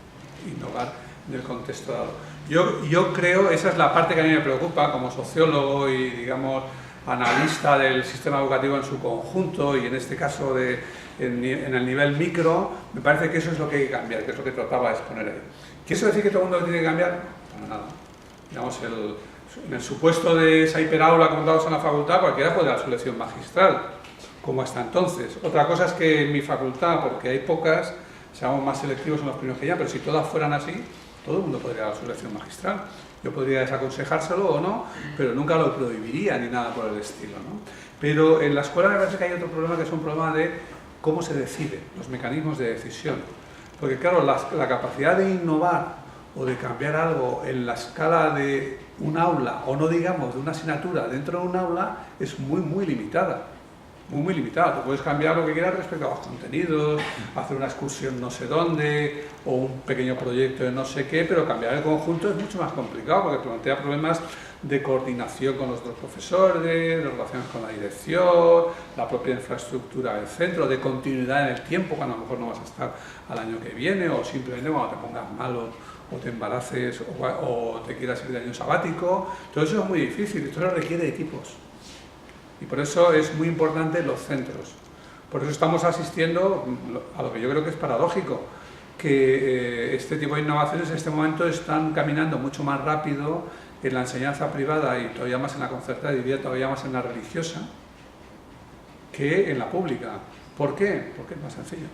innovar en el contexto dado. Yo creo, esa es la parte que a mí me preocupa como sociólogo y, digamos, analista del sistema educativo en su conjunto y en este caso en el nivel micro, me parece que eso es lo que hay que cambiar, que es lo que trataba de exponer ahí. ¿Quiere eso decir que todo el mundo tiene que cambiar? Para nada. Digamos, en el supuesto de esa hiperaula como damos en la facultad, cualquiera puede dar su lección magistral, como hasta entonces. Otra cosa es que en mi facultad, porque hay pocas, seamos más selectivos en los primeros que ya, pero si todas fueran así, todo el mundo podría dar su lección magistral. Yo podría desaconsejárselo o no, pero nunca lo prohibiría ni nada por el estilo, ¿no? Pero en la escuela me parece que hay otro problema, que es un problema de cómo se decide, los mecanismos de decisión. Porque claro, la capacidad de innovar o de cambiar algo en la escala de un aula, o no digamos de una asignatura dentro de un aula, es muy limitada. Muy limitada. Tú puedes cambiar lo que quieras respecto a los contenidos, hacer una excursión no sé dónde, o un pequeño proyecto de no sé qué, pero cambiar el conjunto es mucho más complicado porque plantea problemas de coordinación con los otros profesores, de relaciones con la dirección, la propia infraestructura del centro, de continuidad en el tiempo, cuando a lo mejor no vas a estar al año que viene, o simplemente cuando te pongas malo o te embaraces o te quieras ir de año sabático. Todo eso es muy difícil, esto requiere de equipos. Y por eso es muy importante los centros. Por eso estamos asistiendo a lo que yo creo que es paradójico, que este tipo de innovaciones en este momento están caminando mucho más rápido en la enseñanza privada y todavía más en la concertada, diría todavía más en la religiosa, que en la pública. ¿Por qué? Porque es más sencillo.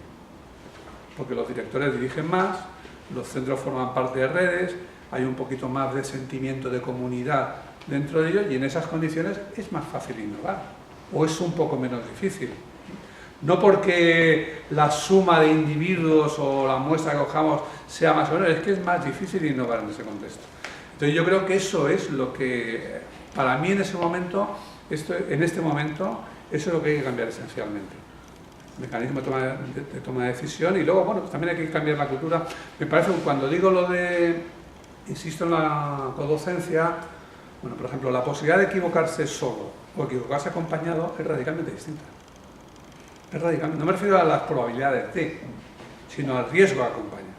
Porque los directores dirigen más, los centros forman parte de redes, hay un poquito más de sentimiento de comunidad dentro de ellos y en esas condiciones es más fácil innovar o es un poco menos difícil. No porque la suma de individuos o la muestra que cojamos sea más o menos, es que es más difícil innovar en ese contexto. Entonces yo creo que eso es lo que, para mí en este momento, eso es lo que hay que cambiar esencialmente. Mecanismo de toma de decisión y luego, bueno, pues también hay que cambiar la cultura. Me parece que cuando digo lo de, insisto en la codocencia, bueno, por ejemplo, la posibilidad de equivocarse solo o equivocarse acompañado es radicalmente distinta. Es radicalmente, no me refiero a las probabilidades de, sino al riesgo que acompaña.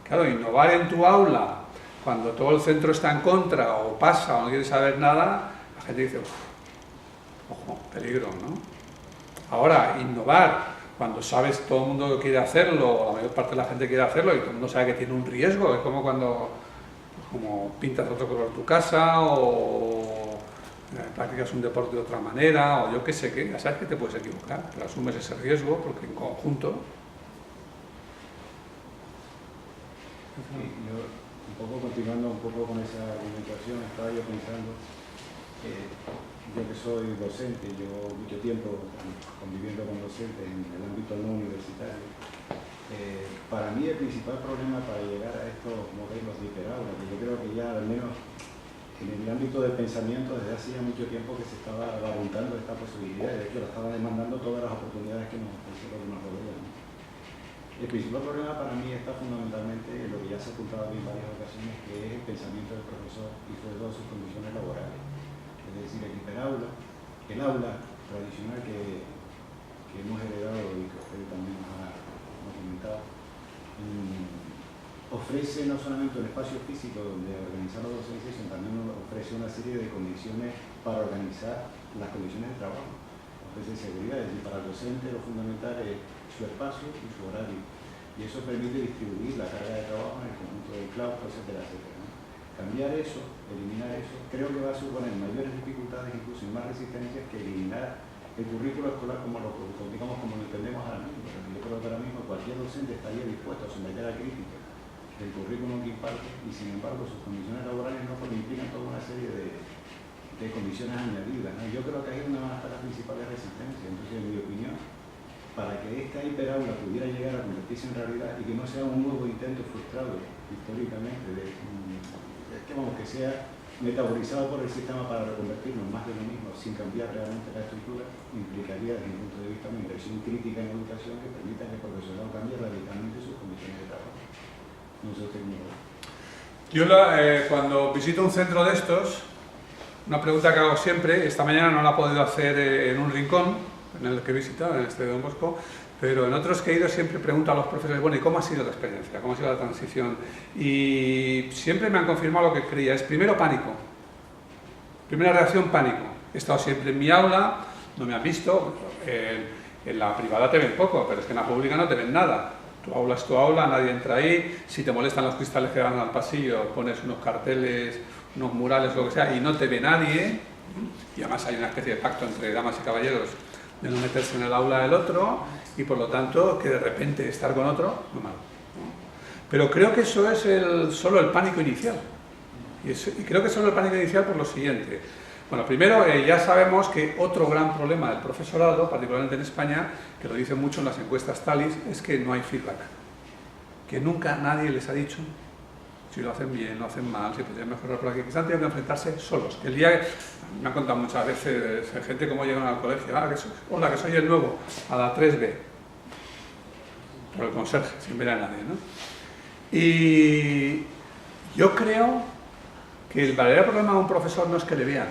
Claro, innovar en tu aula cuando todo el centro está en contra o pasa o no quiere saber nada, la gente dice, ojo, peligro, ¿no? Ahora, innovar cuando sabes todo el mundo quiere hacerlo, o la mayor parte de la gente quiere hacerlo y todo el mundo sabe que tiene un riesgo, es como cuando pintas otro color tu casa o practicas un deporte de otra manera o yo qué sé qué, ya sabes que te puedes equivocar, pero asumes ese riesgo porque en conjunto. Sí, yo, un poco continuando un poco con esa argumentación, estaba yo pensando yo que soy docente, llevo mucho tiempo conviviendo con docentes en el ámbito no universitario. Para mí el principal problema para llegar a estos modelos de hiperaula, que yo creo que ya al menos en el ámbito del pensamiento desde hace ya mucho tiempo que se estaba barruntando esta posibilidad, de hecho la estaba demandando todas las oportunidades que nos rodean. El principal problema para mí está fundamentalmente en lo que ya se ha apuntado en varias ocasiones, que es el pensamiento del profesor y sobre todo sus condiciones laborales. Es decir, el hiperaula, el aula tradicional que hemos heredado y que usted también nos ha comentado, ofrece no solamente un espacio físico donde organizar la docencia, sino también ofrece una serie de condiciones para organizar las condiciones de trabajo. Ofrece seguridad, es decir, para el docente lo fundamental es su espacio y su horario. Y eso permite distribuir la carga de trabajo en el conjunto del claustro, etcétera, etcétera, ¿no? Cambiar eso, eliminar eso, creo que va a suponer mayores dificultades, incluso y más resistencias que eliminar el currículo escolar como lo entendemos ahora mismo. Yo creo que ahora mismo cualquier docente estaría dispuesto a someter a crítica del currículum que imparte y sin embargo sus condiciones laborales no implican toda una serie de condiciones añadidas, ¿no? Yo creo que hay una de las principales resistencias. Entonces, en mi opinión, para que esta hiperaula pudiera llegar a convertirse en realidad y que no sea un nuevo intento frustrado históricamente, que sea metabolizado por el sistema para reconvertirnos más de lo mismo sin cambiar realmente la estructura, implicaría desde mi punto de vista una inversión crítica en educación que permita que el profesorado cambie radicalmente sus condiciones de trabajo. No sé usted cómo lo ve. Yo cuando visito un centro de estos, una pregunta que hago siempre, esta mañana no la he podido hacer en un rincón, en el que he visitado, en este de Don Bosco, pero en otros que he ido siempre pregunto a los profesores, bueno, ¿y cómo ha sido la experiencia? ¿Cómo ha sido la transición? Y siempre me han confirmado lo que creía, es primero pánico, primera reacción pánico. He estado siempre en mi aula, no me han visto, en la privada te ven poco, pero es que en la pública no te ven nada. Tu aula es tu aula, nadie entra ahí, si te molestan los cristales que dan al pasillo, pones unos carteles, unos murales, lo que sea, y no te ve nadie, y además hay una especie de pacto entre damas y caballeros de no meterse en el aula del otro, y por lo tanto que de repente estar con otro, muy mal. Pero creo que eso es solo el pánico inicial, y creo que es solo el pánico inicial por lo siguiente. Bueno, primero ya sabemos que otro gran problema del profesorado, particularmente en España, que lo dicen mucho en las encuestas TALIS, es que no hay feedback, que nunca nadie les ha dicho si lo hacen bien, lo hacen mal, si podrían mejorar por aquí, que se han tenido que enfrentarse solos. Que el día, me han contado muchas veces gente cómo llegan al colegio, hola, que soy el nuevo, a la 3B, por el conserje, sin ver a nadie, ¿no? Y yo creo que el verdadero problema de un profesor no es que le vean.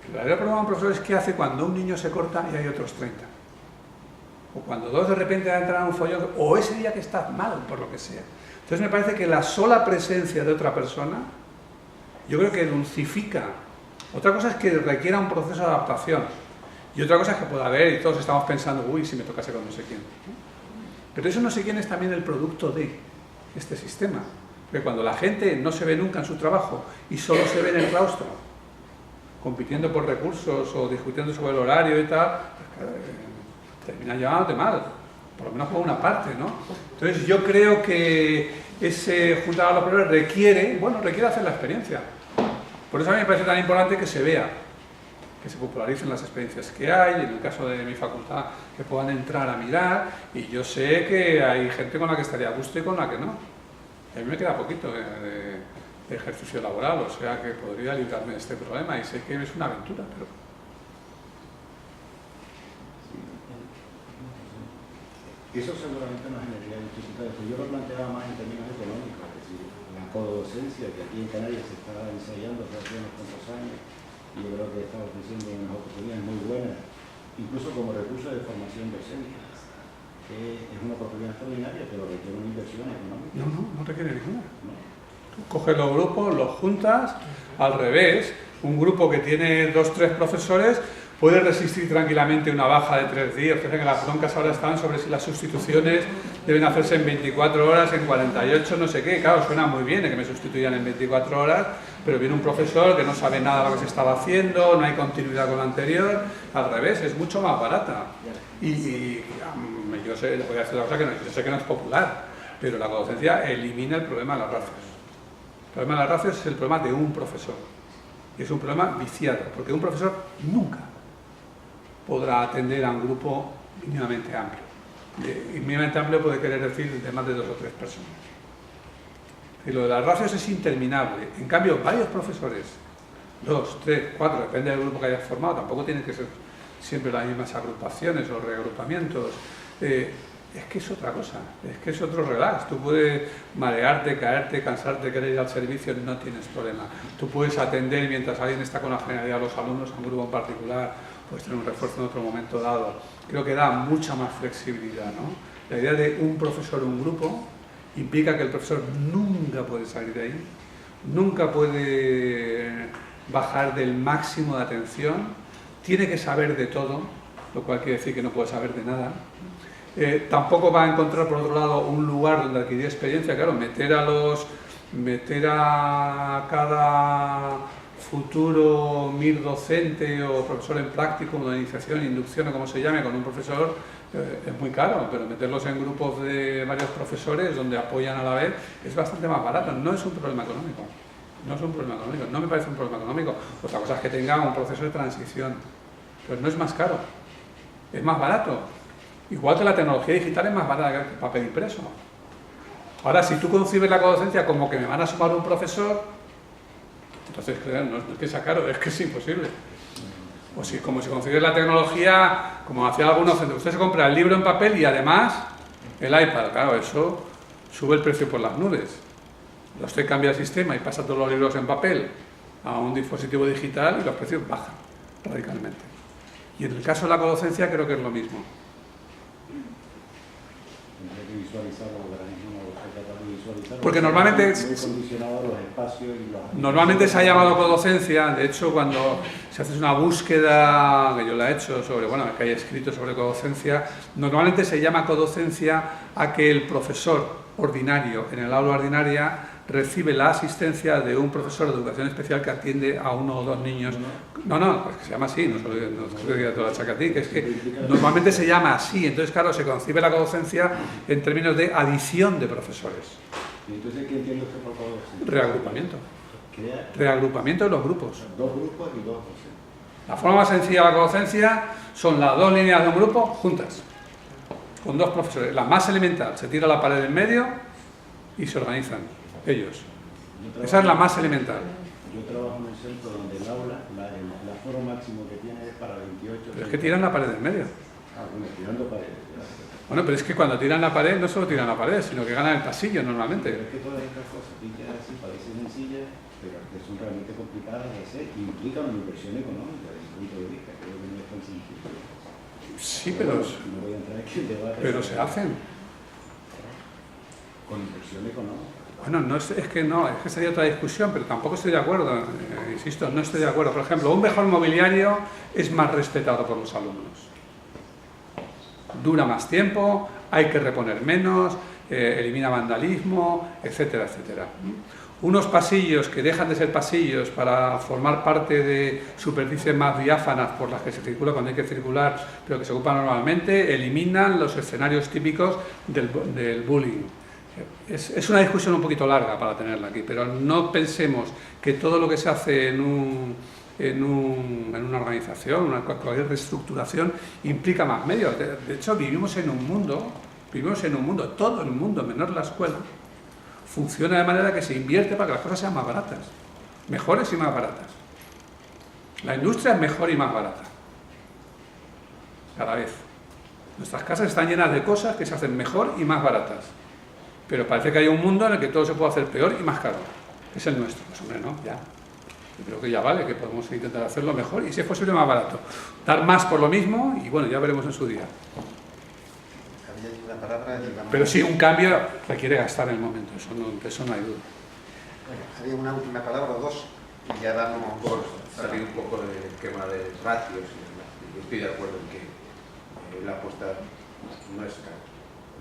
El verdadero problema de un profesor es qué hace cuando un niño se corta y hay otros 30. O cuando dos de repente entran a un follón, o ese día que estás mal, por lo que sea. Entonces me parece que la sola presencia de otra persona, yo creo que dulcifica. Otra cosa es que requiera un proceso de adaptación. Y otra cosa es que pueda haber, y todos estamos pensando, uy, si me tocase con no sé quién. Pero eso no sé quién es también el producto de este sistema. Porque cuando la gente no se ve nunca en su trabajo y solo se ve en el claustro, compitiendo por recursos o discutiendo sobre el horario y tal, pues, termina llevándote mal, por lo menos por una parte, ¿no? Entonces yo creo que ese juntar a los profesores requiere hacer la experiencia. Por eso a mí me parece tan importante que se vea, que se popularicen las experiencias que hay, en el caso de mi facultad, que puedan entrar a mirar, y yo sé que hay gente con la que estaría a gusto y con la que no. A mí me queda poquito de ejercicio laboral, o sea que podría librarme de este problema, y sé que es una aventura, pero... Eso seguramente nos generaría dificultades, pero yo lo planteaba más en términos económicos, es decir, la codocencia que aquí en Canarias se está ensayando desde hace unos cuantos años, y yo creo que está ofreciendo unas oportunidades muy buenas, incluso como recurso de formación docente. Es una oportunidad extraordinaria, pero requiere una inversión económica. No requiere ninguna. No. Tú coges los grupos, los juntas, al revés, un grupo que tiene 2 o 3 profesores puede resistir tranquilamente una baja de 3 días. Fíjense que las broncas ahora están sobre si las sustituciones deben hacerse en 24 horas, en 48, no sé qué. Claro, suena muy bien que me sustituyan en 24 horas, pero viene un profesor que no sabe nada de lo que se estaba haciendo, no hay continuidad con lo anterior. Al revés, es mucho más barata. Y yo sé, le voy a decir una cosa que yo sé que no es popular, pero la codocencia elimina el problema de las ratios. El problema de las ratios es el problema de un profesor. Y es un problema viciado, porque un profesor nunca podrá atender a un grupo mínimamente amplio. Y mínimamente amplio puede querer decir de más de 2 o 3 personas. Y lo de las ratios es interminable. En cambio, varios profesores, 2, 3, 4, depende del grupo que hayas formado, tampoco tienen que ser siempre las mismas agrupaciones o reagrupamientos. Es que es otra cosa, es que es otro relax. Tú puedes marearte, caerte, cansarte, querer ir al servicio, no tienes problema. Tú puedes atender mientras alguien está con la generalidad de los alumnos a un grupo en particular, puedes tener un refuerzo en otro momento dado. Creo que da mucha más flexibilidad, ¿no? La idea de un profesor o un grupo implica que el profesor nunca puede salir de ahí, nunca puede bajar del máximo de atención, tiene que saber de todo, lo cual quiere decir que no puede saber de nada. Tampoco va a encontrar, por otro lado, un lugar donde adquirir experiencia. Claro, meter a cada futuro MIR docente o profesor en práctico, de iniciación, inducción o como se llame, con un profesor, es muy caro, pero meterlos en grupos de varios profesores donde apoyan a la vez es bastante más barato. No es un problema económico. No es un problema económico, no me parece un problema económico. Otra cosa es que tenga un proceso de transición, pero no es más caro, es más barato. Igual que la tecnología digital es más barata que el papel impreso. Ahora, si tú concibes la codocencia como que me van a sumar un profesor, entonces, claro, no es que sea caro, es que es imposible. O si, como si concibes la tecnología, como hacía algunos centros, usted se compra el libro en papel y además el iPad, claro, eso sube el precio por las nubes. Usted cambia el sistema y pasa todos los libros en papel a un dispositivo digital y los precios bajan radicalmente. Y en el caso de la codocencia creo que es lo mismo. Tendría que visualizarlo, porque ahora mismo no estoy tratando de visualizarlo. Porque normalmente muy condicionado los espacios y los... Normalmente se ha llamado codocencia, de hecho cuando se hace una búsqueda, que yo la he hecho sobre, bueno, que hay escrito sobre codocencia, normalmente se llama codocencia a que el profesor ordinario en el aula ordinaria recibe la asistencia de un profesor de educación especial que atiende a uno o dos niños. No, pues que se llama así, no solo que toda la chacatí, que es que normalmente se llama así, entonces claro, se concibe la codocencia en términos de adición de profesores. ¿Y entonces qué entiende usted por codocencia? Reagrupamiento. Crea Reagrupamiento de los grupos. dos grupos y dos docentes. La forma más sencilla de la codocencia son las dos líneas de un grupo juntas, con dos profesores. La más elemental, se tira la pared en medio y se organizan ellos. Esa es la más elemental. Yo trabajo en un centro donde el aula, el aforo máximo que tiene es para 28. Pero es que tiran la pared en medio. Bueno, tirando paredes. Bueno, pero es que cuando tiran la pared no solo tiran la pared, sino que ganan el pasillo normalmente. Pero es que todas estas cosas pintan así, parecen sencillas, pero que son realmente complicadas de hacer y implican una inversión económica desde mi punto de vista. Creo que no es tan sencillo. Sí, pero No voy a entrar aquí en debate. se hacen. Con inversión económica. Bueno, es que sería otra discusión, pero tampoco estoy de acuerdo, insisto, no estoy de acuerdo. Por ejemplo, un mejor mobiliario es más respetado por los alumnos. Dura más tiempo, hay que reponer menos, elimina vandalismo, etcétera, etcétera. Unos pasillos que dejan de ser pasillos para formar parte de superficies más diáfanas por las que se circula cuando hay que circular, pero que se ocupan normalmente, eliminan los escenarios típicos del bullying. Es una discusión un poquito larga para tenerla aquí, pero no pensemos que todo lo que se hace en una organización, cualquier reestructuración, implica más medios. De hecho, vivimos en un mundo, todo el mundo, menos la escuela, funciona de manera que se invierte para que las cosas sean más baratas, mejores y más baratas. La industria es mejor y más barata, cada vez. Nuestras casas están llenas de cosas que se hacen mejor y más baratas. Pero parece que hay un mundo en el que todo se puede hacer peor y más caro. Es el nuestro. Pues hombre, no, ya. Yo creo que ya vale, que podemos intentar hacerlo mejor y si es posible más barato. Dar más por lo mismo y bueno, ya veremos en su día. Había una palabra y Pero sí, un cambio requiere gastar en el momento, eso no hay duda. había una última palabra o dos y ya damos Por salir un poco del esquema de ratios y demás. Yo estoy de acuerdo en que la apuesta no es cara,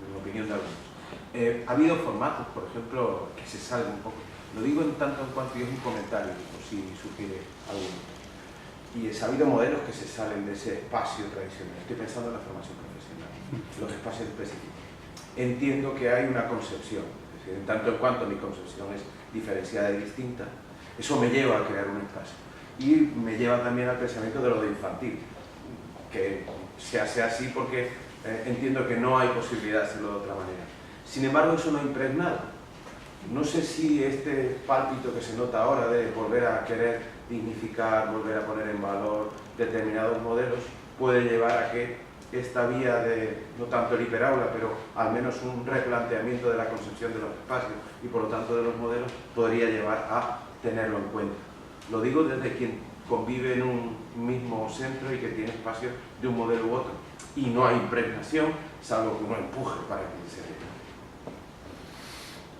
en mi opinión de algunos. Ha habido formatos, por ejemplo, que se salen un poco. Lo digo en tanto en cuanto y es un comentario, por si sugiere alguno. Y ha habido modelos que se salen de ese espacio tradicional. Estoy pensando en la formación profesional, los espacios específicos. Entiendo que hay una concepción, es decir, en tanto en cuanto mi concepción es diferenciada y distinta, eso me lleva a crear un espacio. Y me lleva también al pensamiento de lo de infantil, que se hace así porque entiendo que no hay posibilidad de hacerlo de otra manera. Sin embargo, eso no ha impregnado. No sé si este pálpito que se nota ahora de volver a querer dignificar, volver a poner en valor determinados modelos, puede llevar a que esta vía de, no tanto el hiperaula, pero al menos un replanteamiento de la concepción de los espacios y por lo tanto de los modelos, podría llevar a tenerlo en cuenta. Lo digo desde quien convive en un mismo centro y que tiene espacios de un modelo u otro. Y no hay impregnación, salvo que uno empuje para que se dé.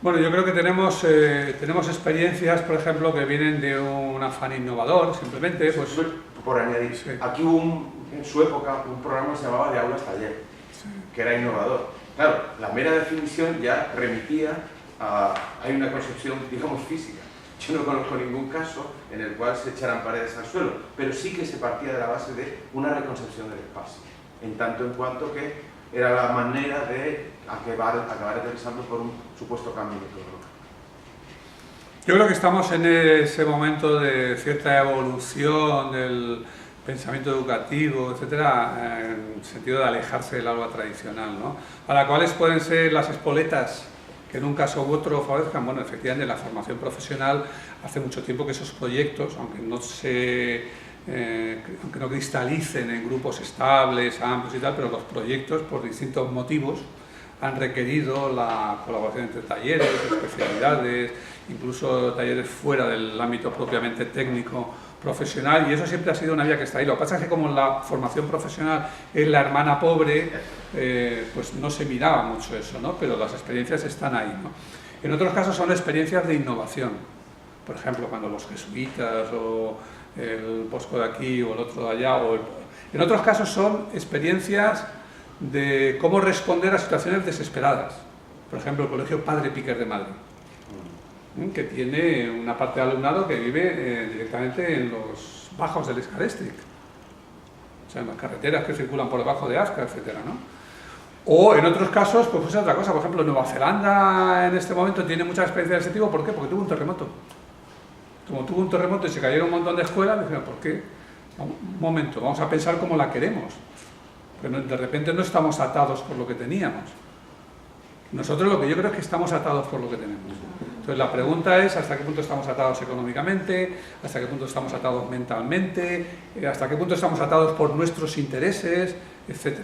Bueno, yo creo que tenemos experiencias, por ejemplo, que vienen de un afán innovador, simplemente. Pues, por añadir, sí. Aquí hubo en su época un programa que se llamaba de aulas taller, sí, que era innovador. Claro, la mera definición ya remitía a hay una concepción, digamos, física. Yo no conozco ningún caso en el cual se echaran paredes al suelo, pero sí que se partía de la base de una reconcepción del espacio, en tanto en cuanto que era la manera de acabar aterrizando por un supuesto cambio metodológico. Yo creo que estamos en ese momento de cierta evolución pensamiento educativo, etcétera, en el sentido de alejarse del aula tradicional, ¿no? Para cuáles pueden ser las espoletas que en un caso u otro favorezcan. Bueno, efectivamente, la formación profesional, hace mucho tiempo que esos proyectos, aunque no cristalicen en grupos estables, amplios y tal, pero los proyectos, por distintos motivos, han requerido la colaboración entre talleres, especialidades, incluso talleres fuera del ámbito propiamente técnico profesional, y eso siempre ha sido una vía que está ahí. Lo que pasa es que como la formación profesional es la hermana pobre, pues no se miraba mucho eso, ¿no? Pero las experiencias están ahí, ¿no? En otros casos son experiencias de innovación, por ejemplo, cuando los jesuitas o el Bosco de aquí o el otro de allá, en otros casos son experiencias de cómo responder a situaciones desesperadas. Por ejemplo, el Colegio Padre Piquer de Madrid, que tiene una parte de alumnado que vive directamente en los bajos del Escalextric, o sea, en las carreteras que circulan por debajo de Asca, etcétera, ¿no? O en otros casos, pues es otra cosa. Por ejemplo, Nueva Zelanda en este momento tiene mucha experiencia de ese tipo. ¿Por qué? Porque tuvo un terremoto. Como tuvo un terremoto y se cayeron un montón de escuelas, dijeron, ¿por qué? Un momento, vamos a pensar como la queremos. Pero de repente no estamos atados por lo que teníamos. Nosotros lo que yo creo es que estamos atados por lo que tenemos. Entonces la pregunta es hasta qué punto estamos atados económicamente, hasta qué punto estamos atados mentalmente, hasta qué punto estamos atados por nuestros intereses, etc.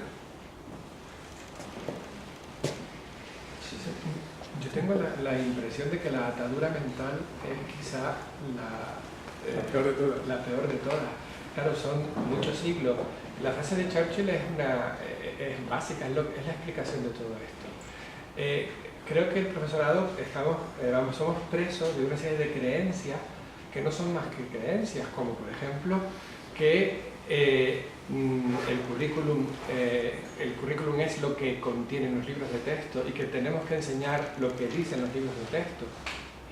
Yo tengo la impresión de que la atadura mental es quizá la peor de todas. Claro, son muchos siglos. La frase de Churchill es básica, es la explicación de todo esto. Creo que el profesorado somos presos de una serie de creencias que no son más que creencias, como por ejemplo que el currículum es lo que contienen los libros de texto y que tenemos que enseñar lo que dicen los libros de texto.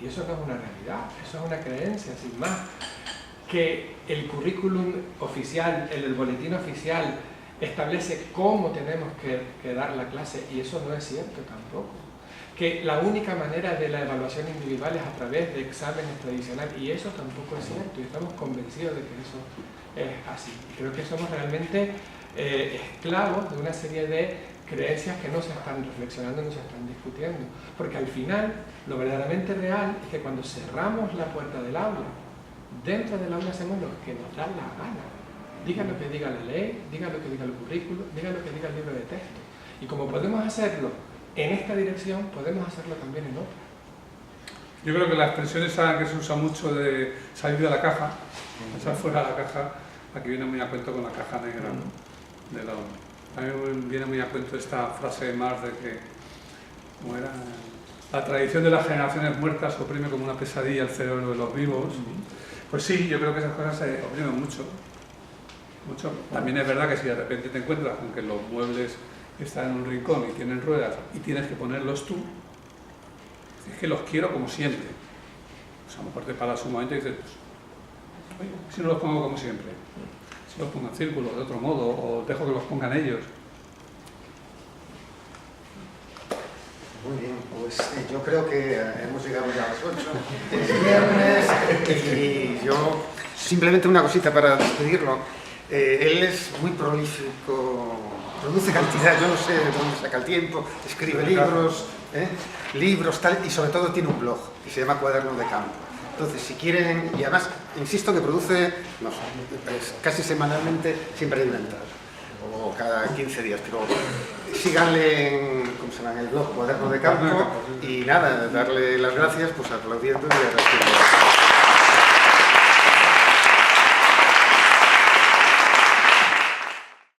Y eso no es una realidad, eso es una creencia, sin más. Que el currículum oficial, el boletín oficial, establece cómo tenemos que dar la clase, y eso no es cierto tampoco. Que la única manera de la evaluación individual es a través de exámenes tradicionales, y eso tampoco es cierto, y estamos convencidos de que eso es así. Creo que somos realmente esclavos de una serie de creencias que no se están reflexionando, no se están discutiendo. Porque al final, lo verdaderamente real es que cuando cerramos la puerta del aula, dentro del aula hacemos lo que nos da la gana. Diga lo que diga la ley, diga lo que diga el currículo, diga lo que diga el libro de texto. Y como podemos hacerlo en esta dirección, podemos hacerlo también en otra. Yo creo que la expresión esa que se usa mucho de salir de la caja, echar fuera la caja, aquí viene muy a cuento con la caja negra, ¿no? De la ONU. A mí viene muy a cuento esta frase de Marx de que, ¿cómo era? La tradición de las generaciones muertas oprime como una pesadilla el cerebro de los vivos. Pues sí, yo creo que esas cosas se oprimen mucho. También es verdad que si de repente te encuentras con que los muebles están en un rincón y tienen ruedas y tienes que ponerlos tú, es que los quiero como siempre. Pues a lo mejor te paras un momento y dices, pues, oye, si no los pongo como siempre, si los pongo en círculo de otro modo, o dejo que los pongan ellos. Muy bien, pues yo creo que hemos llegado ya a las 8. Es viernes y yo, simplemente una cosita para despedirlo. Él es muy prolífico, produce cantidad, yo no sé de dónde saca el tiempo, escribe libros, tal, y sobre todo tiene un blog que se llama Cuaderno de Campo. Entonces, si quieren, y además, insisto que produce, no sé, casi semanalmente, siempre hay una entrada, o cada 15 días, pero síganle en el blog Cuaderno de Campo, y nada, darle las gracias, pues aplaudiendo y agradeciendo.